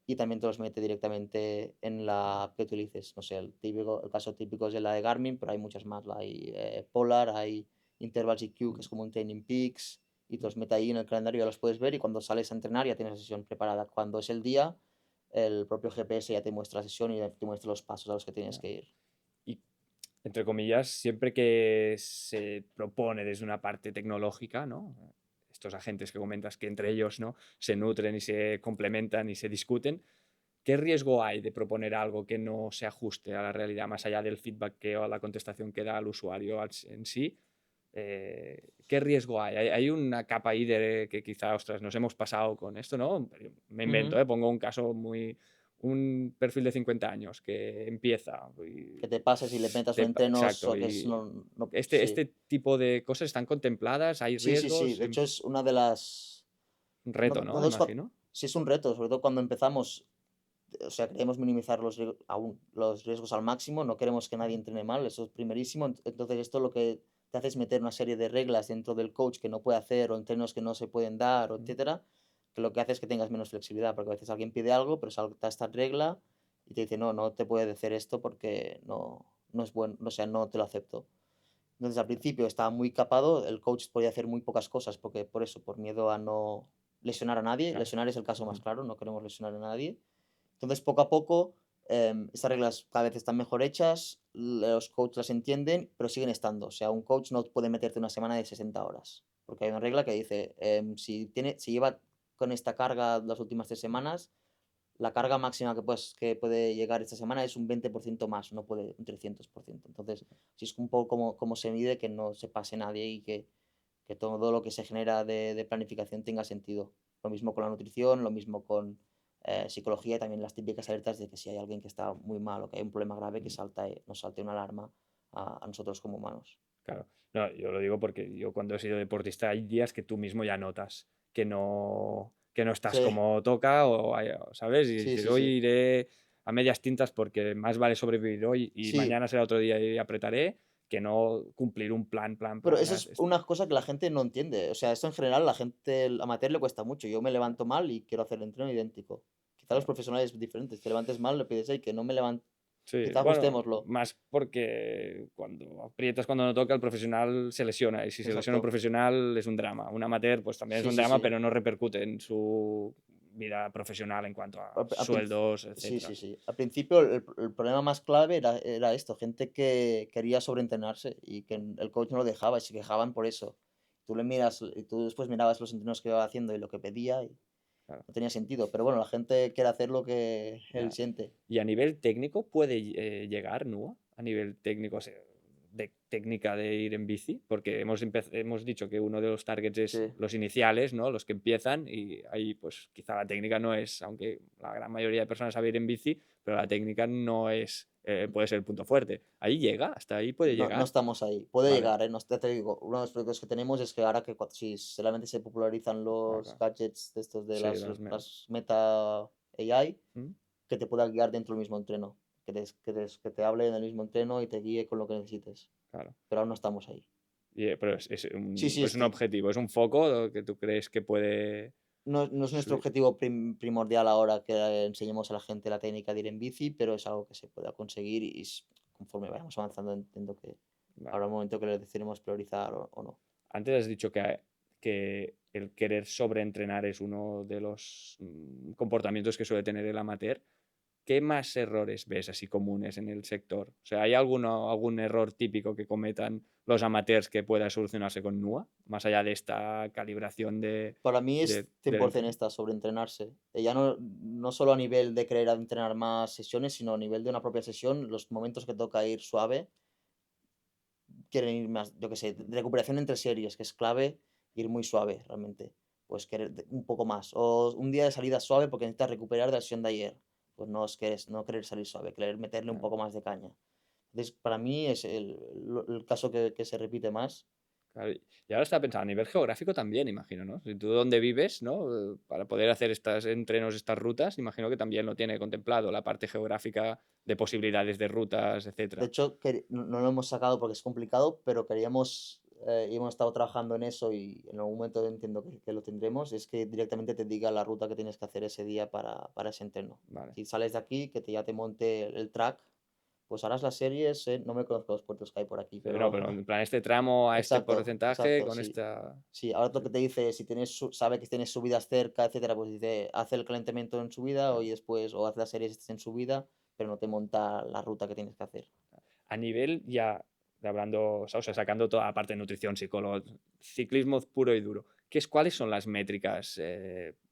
y también te los mete directamente en la app que utilices. No sé, el caso típico es de la de Garmin, pero hay muchas más. Hay Polar, hay Intervals EQ, que mm, es como un Training Peaks, y te mm, los mete ahí en el calendario, ya los puedes ver, y cuando sales a entrenar ya tienes la sesión preparada. Cuando es el día, el propio GPS ya te muestra la sesión y ya te muestra los pasos a los que tienes ya. que ir. Y entre comillas, siempre que se propone desde una parte tecnológica, ¿no? Estos agentes que comentas que entre ellos, ¿no? Se nutren y se complementan y se discuten. ¿Qué riesgo hay de proponer algo que no se ajuste a la realidad, más allá del feedback que o la contestación que da el usuario en sí? ¿Qué riesgo hay? ¿Hay una capa ahí de que quizá, ostras, nos hemos pasado con esto, ¿no? Me invento, Ujú. ¿eh? Pongo un caso muy... Un perfil de 50 años que empieza Que y te pases y le metas un entreno exacto, que es... y No, no, sí. este tipo de cosas están contempladas, hay Sí, sí, sí. riesgos, De hecho, es una de las... un reto, ¿no? Imagino. Sí, es un reto, sobre todo cuando empezamos. O sea, queremos minimizar los riesgos al máximo, no queremos que nadie Mm, entrene mal, eso es primerísimo. Entonces, esto lo que te hace es meter una serie de reglas dentro del coach que no puede hacer, o entrenos que no se pueden dar, o mm, etcétera, que lo que hace es que tengas menos flexibilidad, porque a veces alguien pide algo, pero salta esta regla y te dice, no, no te puede hacer esto porque no, no es bueno, o sea, no te lo acepto. Entonces, al principio estaba muy capado, el coach podía hacer muy pocas cosas, porque por eso, por miedo a no lesionar a nadie, claro. lesionar es el caso más Ujú, claro, no queremos lesionar a nadie. Entonces, poco a poco, estas reglas cada vez están mejor hechas, los coaches las entienden, pero siguen estando. O sea, un coach no puede meterte una semana de 60 horas, porque hay una regla que dice, si lleva con esta carga las últimas 3 semanas, la carga máxima que puede llegar esta semana es un 20% más, no puede un 300%. Entonces, sí es un poco como se mide que no se pase nadie y que todo lo que se genera de planificación tenga sentido. Lo mismo con la nutrición, lo mismo con psicología y también las típicas alertas de que si hay alguien que está muy mal o que hay un problema grave, que mm, nos salte una alarma a nosotros como humanos. claro. No, yo lo digo porque yo cuando he sido deportista hay días que tú mismo ya notas que no estás Sí, como toca ¿sabes? Y sí, dices, sí, hoy sí. iré a medias tintas porque más vale sobrevivir hoy y Sí, mañana será otro día y apretaré que no cumplir un plan, plan, pero plan. eso es una cosa que la gente no entiende. O sea, esto en general, la gente, el amateur le cuesta mucho. Yo me levanto mal y quiero hacer el entreno idéntico. Quizá los Claro. profesionales diferentes. Te levantes mal, le pides, hey, que no me levanto. Sí, Quizá bueno, ajustémoslo. más porque cuando aprietas cuando no toca, el profesional se lesiona. Y si se lesiona un Exacto. profesional es un drama. Un amateur, pues también es Sí, un sí, drama, sí. pero no repercute en su vida profesional en cuanto a Al princi sueldos, Sí, etcétera. sí, sí. Al principio el problema más clave era esto, gente que quería sobreentrenarse y que el coach no lo dejaba y se quejaban por eso. Tú le miras y tú después mirabas los entrenos que iba haciendo y lo que pedía y Claro, no tenía sentido. Pero bueno, la gente quiere hacer lo que él ya. siente. Y a nivel técnico, ¿puede llegar NUA? A nivel técnico, o sea, de técnica de ir en bici, porque hemos dicho que uno de los targets es Sí. los iniciales, ¿no? Los que empiezan, y ahí pues quizá la técnica no es, aunque la gran mayoría de personas sabe ir en bici, pero la técnica no es, puede ser el punto fuerte. ¿Ahí llega? ¿Hasta ahí puede No, no llegar? estamos ahí. Puede Vale, llegar, ¿eh? No, ya te digo, uno de los proyectos que tenemos es que ahora que si solamente se popularizan claro, los claro. gadgets de estos de Sí, las Meta AI, ¿Mm? que te pueda guiar dentro del mismo entreno, que te hable en el mismo entreno y te guíe con lo que necesites, Claro. pero aún no estamos ahí. Pero Sí, sí, es un objetivo, es un foco que tú crees que puede no es nuestro subir. objetivo primordial ahora que enseñemos a la gente la técnica de ir en bici, pero es algo que se pueda conseguir y conforme vayamos avanzando entiendo que Vale. habrá un momento que le decidimos priorizar o no. Antes has dicho que el querer sobreentrenar es uno de los comportamientos que suele tener el amateur. ¿qué más errores ves así comunes en el sector? O sea, ¿hay algún error típico que cometan los amateurs que pueda solucionarse con NUA? Más allá de esta calibración Para mí es del 100% entreno. esta, sobreentrenarse. Ya no solo a nivel de querer entrenar más sesiones, sino a nivel de una propia sesión, los momentos que toca ir suave, quieren ir más, yo qué sé, de recuperación entre series, que es clave, ir muy suave realmente. Pues querer un poco más. O un día de salida suave porque necesitas recuperar de la sesión de ayer. Pues no querer salir suave, querer meterle un Claro, poco más de caña. Entonces, para mí es el caso que se repite más. claro. Y ahora estaba pensando, a nivel geográfico también, imagino, ¿no? Si tú dónde vives, ¿no? Para poder hacer estos entrenos, estas rutas, imagino que también lo tiene contemplado, la parte geográfica de posibilidades de rutas, De etcétera. hecho, no lo hemos sacado porque es complicado, pero queríamos, y hemos estado trabajando en eso y en algún momento entiendo que lo tendremos, es que directamente te diga la ruta que tienes que hacer ese día para ese entreno. Vale. Si sales de aquí, que ya te monte el track, pues harás las series, no me conozco los puertos que hay por aquí, Sí, no, pero pero en plan este tramo a este exacto, porcentaje exacto, con sí. esta... Sí, ahora lo Sí, que te dice, si sabe que tienes subidas cerca, etcétera, pues dice, haz el calentamiento en subida o y claro. después, o haz las series en subida, pero no te monta la ruta que tienes que hacer. A nivel ya, hablando, o sea, sacando toda la parte de nutrición, psicólogo, ciclismo puro y duro, ¿cuáles son las métricas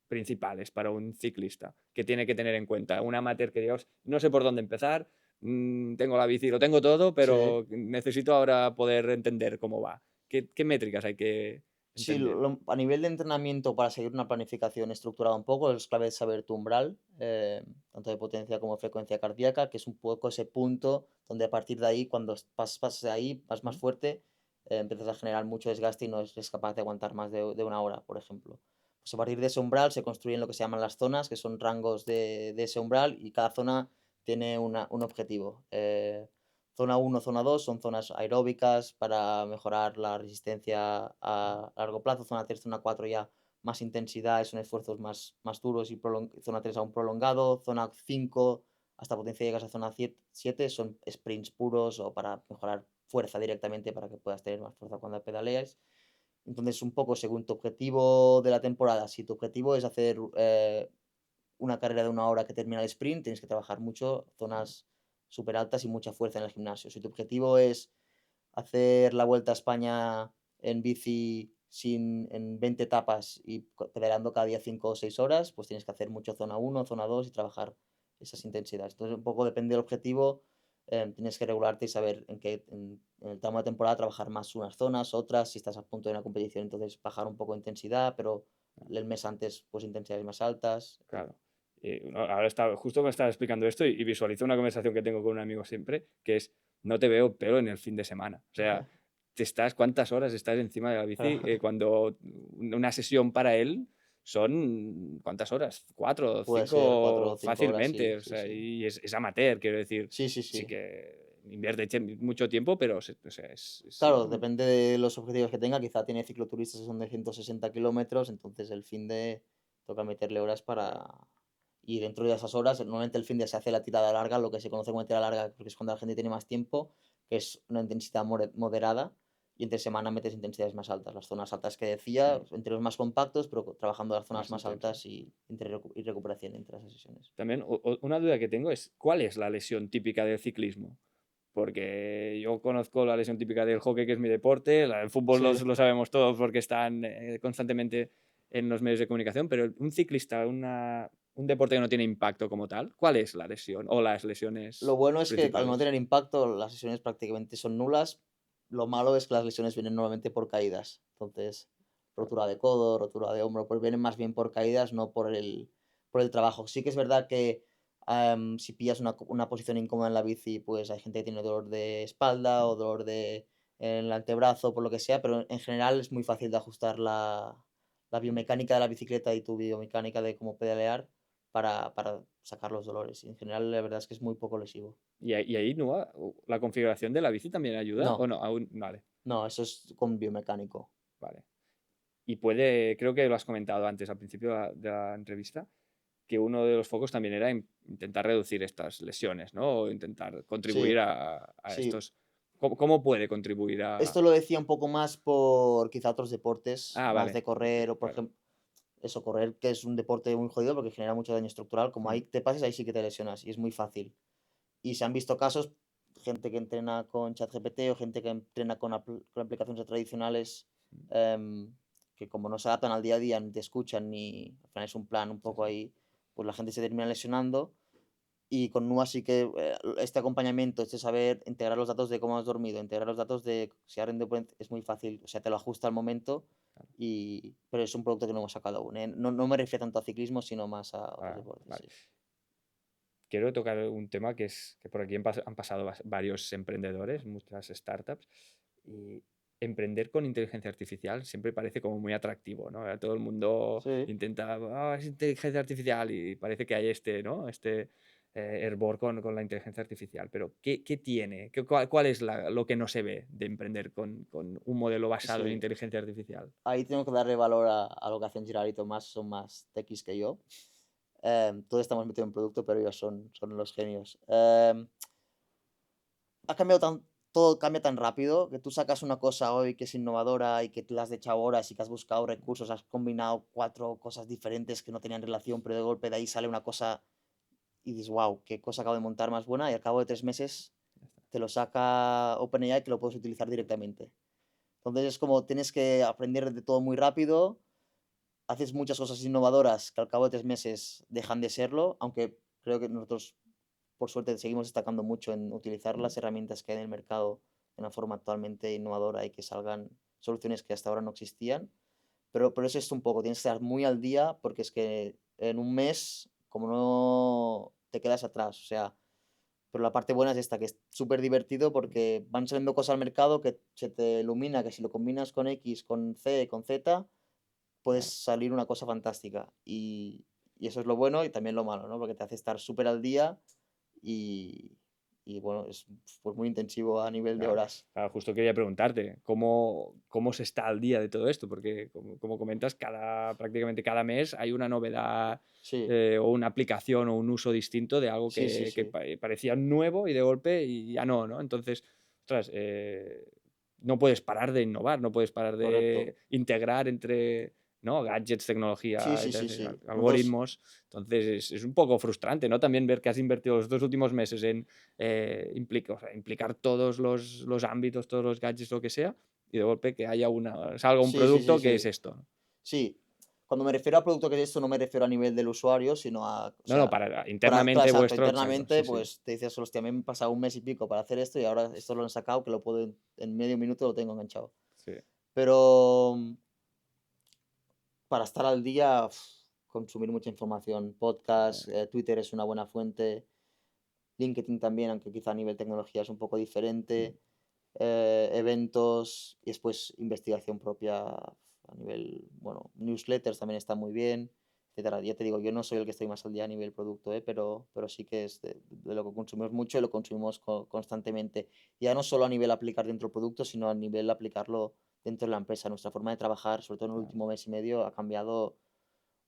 principales para un ciclista que tiene que tener en cuenta? Un amateur que digamos, no sé por dónde empezar, tengo la bici, lo tengo todo, Sí. pero necesito ahora poder entender cómo va. ¿Qué métricas hay que Sí, entender? a nivel de entrenamiento para seguir una planificación estructurada un poco, es clave saber tu umbral, tanto de potencia como frecuencia cardíaca, que es un poco ese punto donde a partir de ahí, cuando pasas de ahí, vas más ¿Mm? fuerte, empiezas a generar mucho desgaste y no eres capaz de aguantar más de una hora, por ejemplo. Pues a partir de ese umbral se construyen lo que se llaman las zonas, que son rangos de ese umbral y cada zona tiene un objetivo. Zona uno, zona 2 son zonas aeróbicas para mejorar la resistencia a largo plazo. Zona 3, zona 4 ya más intensidad, son esfuerzos más duros y zona 3 aún prolongado. Zona 5 hasta potencia llegas a zona 7 son sprints puros o para mejorar fuerza directamente para que puedas tener más fuerza cuando pedaleas. Entonces, un poco según tu objetivo de la temporada, si tu objetivo es hacer una carrera de una hora que termina el sprint, tienes que trabajar mucho, zonas súper altas y mucha fuerza en el gimnasio. Si tu objetivo es hacer la Vuelta a España en bici en 20 etapas y pedaleando cada día 5 o 6 horas, pues tienes que hacer mucho zona uno, zona 2 y trabajar esas intensidades. Entonces, un poco depende del objetivo, tienes que regularte y saber en el tramo de temporada trabajar más unas zonas, otras, si estás a punto de una competición, entonces bajar un poco de intensidad, pero el mes antes, pues intensidades más altas, Claro. No, ahora justo me estaba explicando esto y visualizo una conversación que tengo con un amigo siempre, que es, no te veo pero en el fin de semana. O sea, ¿cuántas horas estás encima de la bici? Cuando una sesión para él son, ¿cuántas horas? Cuatro, Puede ser 4 cinco o 5 horas, sí, fácilmente. O sí, sea, sí. y es amateur, quiero decir. Sí, sí, Sí sí. que invierte mucho tiempo, pero o sea, sí, Claro, depende de los objetivos que tenga, quizá tiene cicloturistas que son de 160 kilómetros, entonces el fin de toca meterle horas claro, para... Y dentro de esas horas, normalmente el fin de se hace la tirada larga, lo que se conoce como tirada larga, porque es cuando la gente tiene más tiempo, que es una intensidad moderada, y entre semana metes intensidades más altas. Las zonas altas que decía, mm, entre los más compactos, pero trabajando las zonas más más intenso. altas y recuperación entre esas sesiones. También una duda que tengo es, ¿cuál es la lesión típica del ciclismo? Porque yo conozco la lesión típica del hockey, que es mi deporte, la del fútbol Sí. lo sabemos todos porque están constantemente en los medios de comunicación, pero un ciclista, un deporte que no tiene impacto como tal, ¿cuál es la lesión o las Lo lesiones bueno es que al no principales? tener impacto, las lesiones prácticamente son nulas. Lo malo es que las lesiones vienen normalmente por caídas. Entonces, Claro, rotura de codo, rotura de hombro, pues vienen más bien por caídas, no por el trabajo. Sí que es verdad que si pillas una posición incómoda en la bici, pues hay gente que tiene dolor de espalda o dolor en el antebrazo, por lo que sea, pero en general es muy fácil de ajustar la biomecánica de la bicicleta y tu biomecánica de cómo pedalear para sacar los dolores. Y en general, la verdad es que es muy poco lesivo. y ahí, ¿no? ¿La configuración de la bici también ayuda o No, no? Aún, vale, no, eso es con biomecánico. vale. Y creo que lo has comentado antes, al principio de la entrevista, que uno de los focos también era intentar reducir estas lesiones, ¿no? O intentar contribuir Sí, a sí. estos. ¿Cómo puede contribuir a...? Esto lo decía un poco más por quizá otros deportes, Ah, más vale, de correr o por claro, ejemplo. eso, correr, que es un deporte muy jodido porque genera mucho daño estructural, como Mm, ahí te pases, ahí sí que te lesionas y es muy fácil. Y se han visto casos, gente que entrena con ChatGPT o gente que entrena con aplicaciones tradicionales, mm, em, que como no se adaptan al día a día, ni te escuchan, ni al final es un plan un sí, poco sí. ahí, pues la gente se termina lesionando. Y con NUA sí que este acompañamiento, este saber integrar los datos de cómo has dormido, integrar los datos de si has rendido es muy fácil, o sea, te lo ajusta al momento, Claro. pero es un producto que no hemos sacado aún, ¿eh? No me refiero tanto a ciclismo, sino más a otros Ah, deportes, vale. sí. Quiero tocar un tema que es que por aquí han pasado varios emprendedores, muchas startups, y emprender con inteligencia artificial siempre parece como muy atractivo, ¿no? A todo el mundo Sí. intenta, "Ah, es inteligencia artificial", y parece que hay este, ¿no? Este hervor con la inteligencia artificial. Pero, ¿qué tiene? ¿Cuál es lo que no se ve de emprender con un modelo basado en Sí. inteligencia artificial? Ahí tengo que darle valor a lo que hacen Gerard y Tomás, son más techis que yo. Todos estamos metidos en producto, pero ellos son los genios. Ha cambiado todo cambia tan rápido que tú sacas una cosa hoy que es innovadora y que te la has echado horas y que has buscado recursos, has combinado 4 cosas diferentes que no tenían relación, pero de golpe de ahí sale una cosa y dices: "Guau, qué cosa acabo de montar más buena", y al cabo de 3 meses Ya está. te lo saca OpenAI que lo puedes utilizar directamente. Entonces es como tienes que aprender de todo muy rápido, haces muchas cosas innovadoras que al cabo de 3 meses dejan de serlo, aunque creo que nosotros, por suerte, seguimos destacando mucho en utilizar Mm, las herramientas que hay en el mercado de una forma totalmente innovadora y que salgan soluciones que hasta ahora no existían. Pero es esto un poco, tienes que estar muy al día porque es que en un mes, como no te quedas atrás, o sea, pero la parte buena es esta, que es súper divertido porque van saliendo cosas al mercado que se te ilumina, que si lo combinas con X, con C, con Z, puedes claro. salir una cosa fantástica. Y eso es lo bueno y también lo malo, ¿no? Porque te hace estar súper al día y, y bueno, es pues muy intensivo a nivel de Claro, horas. claro, justo quería preguntarte, ¿cómo se está al día de todo esto? Porque como comentas, prácticamente cada mes hay una novedad, Sí, o una aplicación o un uso distinto de algo sí, sí, que sí, parecía nuevo y de golpe y ya no, ¿no? Entonces, ostras, no puedes parar de innovar, no puedes parar correcto. de integrar entre, ¿no? Gadgets, Sí, tecnología, sí, sí, etc., sí. Nosotros, algoritmos. Entonces, es un poco frustrante, ¿no? También ver que has invertido los 2 últimos meses en o sea, implicar todos los ámbitos, todos los gadgets, lo que sea, y de golpe que salga un sí, sí, sí, producto que es sí. esto, ¿no? Sí, cuando me refiero a producto que es esto, no me refiero a nivel del usuario, sino a, o No, no, sea, para para internamente exacto, vuestro, exacto, internamente, sí, sí, pues te dices, hostia, a mí me ha pasado un mes y pico para hacer esto y ahora esto lo han sacado que lo puedo en medio minuto lo tengo enganchado. sí, Pero para estar al día, consumir mucha información, podcast, Twitter es una buena fuente, LinkedIn también, aunque quizá a nivel tecnología es un poco mm, diferente, eventos y después investigación propia a nivel, bueno, newsletters también está muy bien, etcétera. Ya te digo, yo no soy el que estoy más al día a nivel producto, pero sí que es de lo que consumimos mucho y lo consumimos constantemente. Ya no solo a nivel aplicar dentro del producto, sino a nivel aplicarlo dentro de la empresa. Nuestra forma de trabajar, sobre todo en el claro, último mes y medio, ha cambiado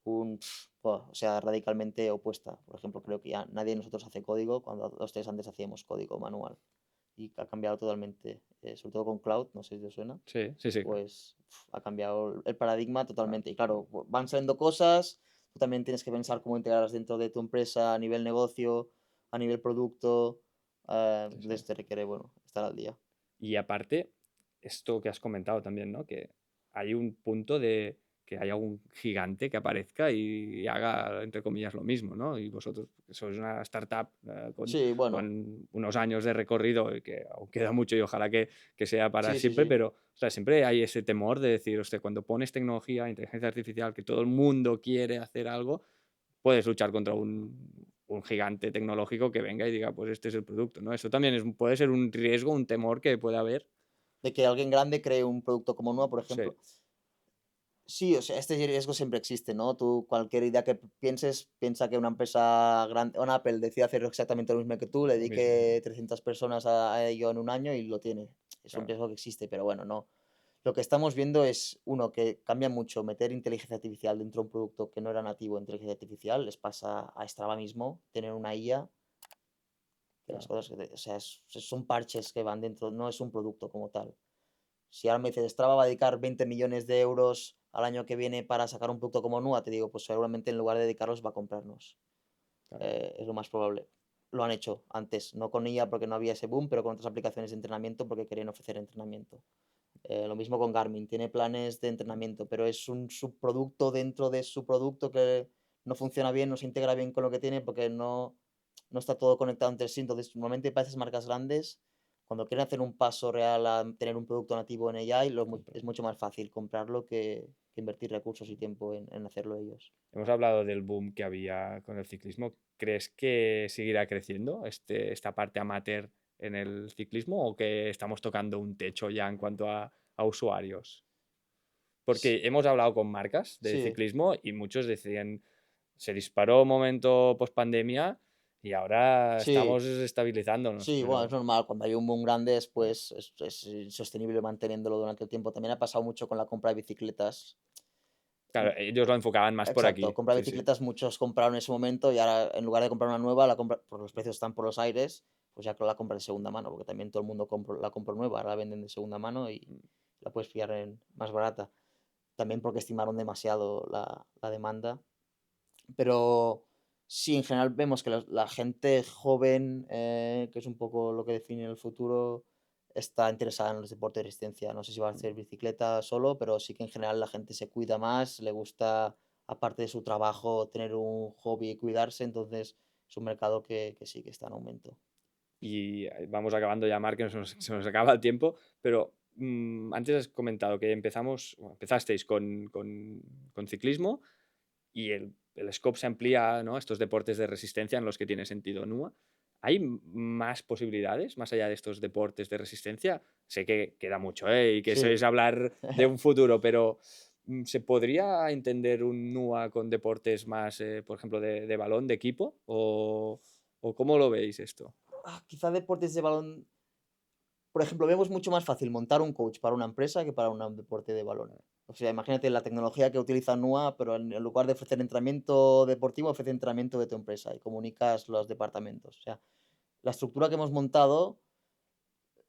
o sea, radicalmente opuesta. Por ejemplo, creo que ya nadie de nosotros hace código cuando los tres antes hacíamos código manual y ha cambiado totalmente, sobre todo con cloud, no sé si os suena, sí, sí, sí, claro, pues ha cambiado el paradigma claro, totalmente. Y claro, van saliendo cosas, tú también tienes que pensar cómo integrarlas dentro de tu empresa a nivel negocio, a nivel producto, sí, sí. entonces te requiere, bueno, estar al día. Y aparte, esto que has comentado también, ¿no? Que hay un punto de que haya un gigante que aparezca y haga, entre comillas, lo mismo, ¿no? Y vosotros que sois una startup Sí, bueno, con unos años de recorrido y que aún queda mucho y ojalá que sea para sí, sí, siempre, sí, pero o sea, siempre hay ese temor de decir, hostia, cuando pones tecnología, inteligencia artificial, que todo el mundo quiere hacer algo, puedes luchar contra un gigante tecnológico que venga y diga, pues este es el producto, ¿no? Eso también puede ser un riesgo, un temor que puede haber. de que alguien grande cree un producto como nuevo, por Sí, ejemplo. Sí, o sea, este riesgo siempre existe, ¿no? Tú, cualquier idea que pienses, piensa que una empresa grande, una Apple decide hacer exactamente lo mismo que tú, le lo mismo, ¿no? dedique 300 personas a ello en un año y lo tiene. Es un Claro, riesgo que existe, pero bueno, no. Lo que estamos viendo es, uno, que cambia mucho meter inteligencia artificial dentro de un producto que no era nativo de inteligencia artificial. Les pasa a Strava mismo, tener una IA, que las claro, cosas, o sea, son parches que van dentro, no es un producto como tal. Si ahora me dices, Strava va a dedicar 20 millones de euros al año que viene para sacar un producto como NUA, te digo, pues seguramente en lugar de dedicarlos va a comprarnos. Claro. Es lo más probable. Lo han hecho antes, no con ella porque no había ese boom, pero con otras aplicaciones de entrenamiento porque querían ofrecer entrenamiento. Lo mismo con Garmin, tiene planes de entrenamiento, pero es un subproducto dentro de su producto que no funciona bien, no se integra bien con lo que tiene porque no está todo conectado entre sí. Entonces, normalmente para esas marcas grandes, cuando quieren hacer un paso real a tener un producto nativo en AI, Comprar. es mucho más fácil comprarlo que invertir recursos y tiempo en hacerlo ellos. Hemos hablado del boom que había con el ciclismo. ¿Crees que seguirá creciendo esta parte amateur en el ciclismo o que estamos tocando un techo ya en cuanto a usuarios? S- Porque hemos hablado con marcas de Sí, ciclismo y muchos decían, se disparó un momento post pandemia y ahora sí, estamos estabilizándonos, sí, bueno, es pero normal. Cuando hay un boom grande, después es insostenible manteniéndolo durante el tiempo. También ha pasado mucho con la compra de bicicletas. claro, ellos lo enfocaban más por Exacto, aquí. compra Sí, sí. bicicletas muchos compraron en ese momento y ahora en lugar de comprar una nueva, la compra, pues los precios están por los aires, pues ya que la compra de segunda mano, porque también todo el mundo la compra nueva, ahora la venden de segunda mano y la puedes pillar más barata. También porque estimaron demasiado la demanda. Pero sí, en general vemos que la gente joven, que es un poco lo que define el futuro, está interesada en los deportes de resistencia. No sé si va a hacer bicicleta solo, pero sí que en general la gente se cuida más, le gusta, aparte de su trabajo, tener un hobby y cuidarse. Entonces es un mercado que sí que está en aumento. Y vamos acabando ya, Marc, que se nos acaba el tiempo, pero antes has comentado que empezasteis con ciclismo y el scope se amplía, ¿no? Estos deportes de resistencia en los que tiene sentido NUA. ¿Hay más posibilidades más allá de estos deportes de resistencia? Sé que queda mucho, ¿eh? Y que eso Sí. es hablar de un futuro, pero ¿se podría entender un NUA con deportes más, por ejemplo, de balón, de equipo? ¿O cómo lo veis esto? Quizá deportes de balón. Por ejemplo, vemos mucho más fácil montar un coach para una empresa que para un deporte de balón. O sea, imagínate la tecnología que utiliza NUA, pero en lugar de ofrecer entrenamiento deportivo, ofrece entrenamiento de tu empresa y comunicas los departamentos. O sea, la estructura que hemos montado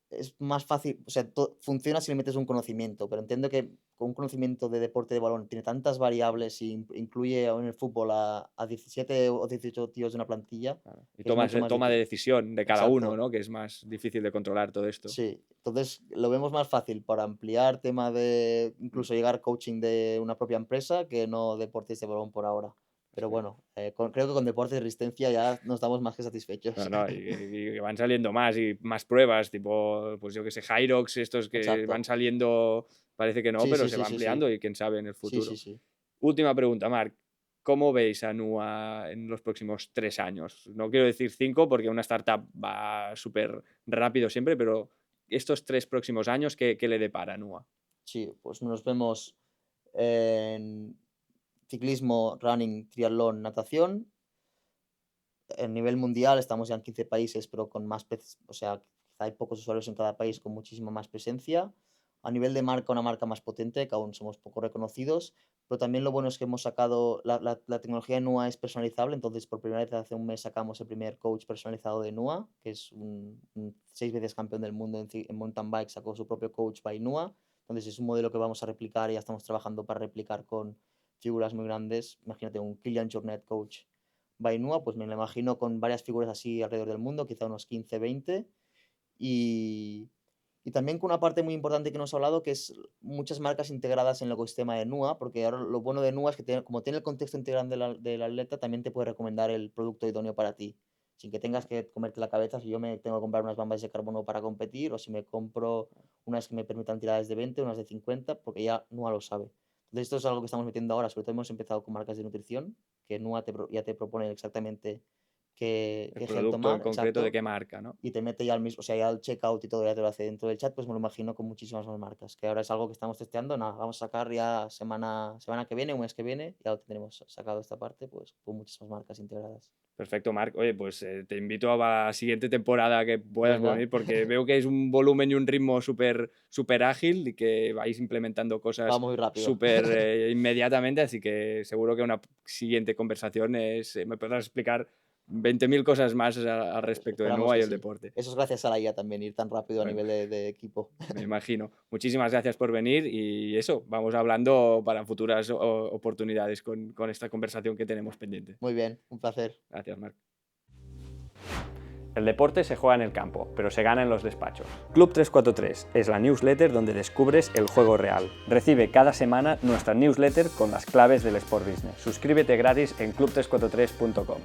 es más fácil, o sea, funciona si le metes un conocimiento, pero entiendo que con un conocimiento de deporte de balón tiene tantas variables y incluye en el fútbol a 17 o 18 tíos de una plantilla Claro. Y que es mucho más toma de difícil. decisión de cada uno, Exacto. ¿no? Que es más difícil de controlar todo esto. Sí, entonces lo vemos más fácil para ampliar tema de Mm, incluso llegar coaching de una propia empresa que no deportes de balón por ahora. Pero perfecto. bueno, creo que con deportes de resistencia ya nos damos más que No, satisfechos. no, y que van saliendo más y más pruebas, tipo, pues yo que sé, Hyrox, estos que van Exacto. saliendo, parece que no, Sí, pero sí, se sí, va sí, sí. ampliando y quién sabe en el Sí, sí, futuro. sí. Última pregunta, Marc. ¿Cómo veis a NUA en los próximos 3 años? No quiero decir 5 porque una startup va súper rápido siempre, pero estos 3 próximos años, ¿qué le depara a NUA? Sí, pues nos vemos en ciclismo, running, triatlón, natación. En nivel mundial estamos ya en 15 países, pero con más, o sea, quizá hay pocos usuarios en cada país con muchísima más presencia. A nivel de marca, una marca más potente, que aún somos poco reconocidos, pero también lo bueno es que hemos sacado, la tecnología de NUA es personalizable, entonces por primera vez hace un mes sacamos el primer coach personalizado de NUA, que es un 6 veces campeón del mundo en mountain bike, sacó su propio coach by NUA, entonces es un modelo que vamos a replicar y ya estamos trabajando para replicar con figuras muy grandes. Imagínate un Kilian Jornet coach Bainua, pues me lo imagino con varias figuras así alrededor del mundo, quizá unos 15 20 y y también con una parte muy importante que no se ha hablado, que es muchas marcas integradas en el ecosistema de NUA, porque ahora lo bueno de NUA es que como tiene el contexto integral del atleta, también te puede recomendar el producto idóneo para ti, sin que tengas que comerte la cabeza si yo me tengo que comprar unas bambas de carbono para competir o si me compro unas que me permitan tiradas de 20, unas de 50, porque ya NUA lo sabe. Entonces esto es algo que estamos metiendo ahora, sobre todo hemos empezado con marcas de nutrición, que NUA ya te propone exactamente El qué gel producto en tomar, concreto de exacto, qué marca, ¿no? y te mete ya al mismo, o sea, ya el checkout y todo ya te lo hace dentro del chat, pues me lo imagino con muchísimas más marcas, que ahora es algo que estamos testeando, nada, vamos a sacar ya semana que viene, un mes que viene, ya lo tendremos sacado esta parte, pues con muchas más marcas integradas. Perfecto, Marc. Oye, pues te invito a la siguiente temporada que puedas Venga, venir porque veo que es un volumen y un ritmo súper ágil y que vais implementando va cosas muy rápido. súper inmediatamente, así que seguro que una siguiente conversación me podrás explicar 20.000 cosas más al respecto de Esperamos Noah que y el sí. deporte. Eso es gracias a la IA también, ir tan rápido a Bueno. nivel de equipo. Me imagino. Muchísimas gracias por venir y eso, vamos hablando para futuras oportunidades con esta conversación que tenemos pendiente. Muy bien, un placer. Gracias, Marc. El deporte se juega en el campo, pero se gana en los despachos. Club 343 es la newsletter donde descubres el juego real. Recibe cada semana nuestra newsletter con las claves del Sport Business. Suscríbete gratis en club343.com.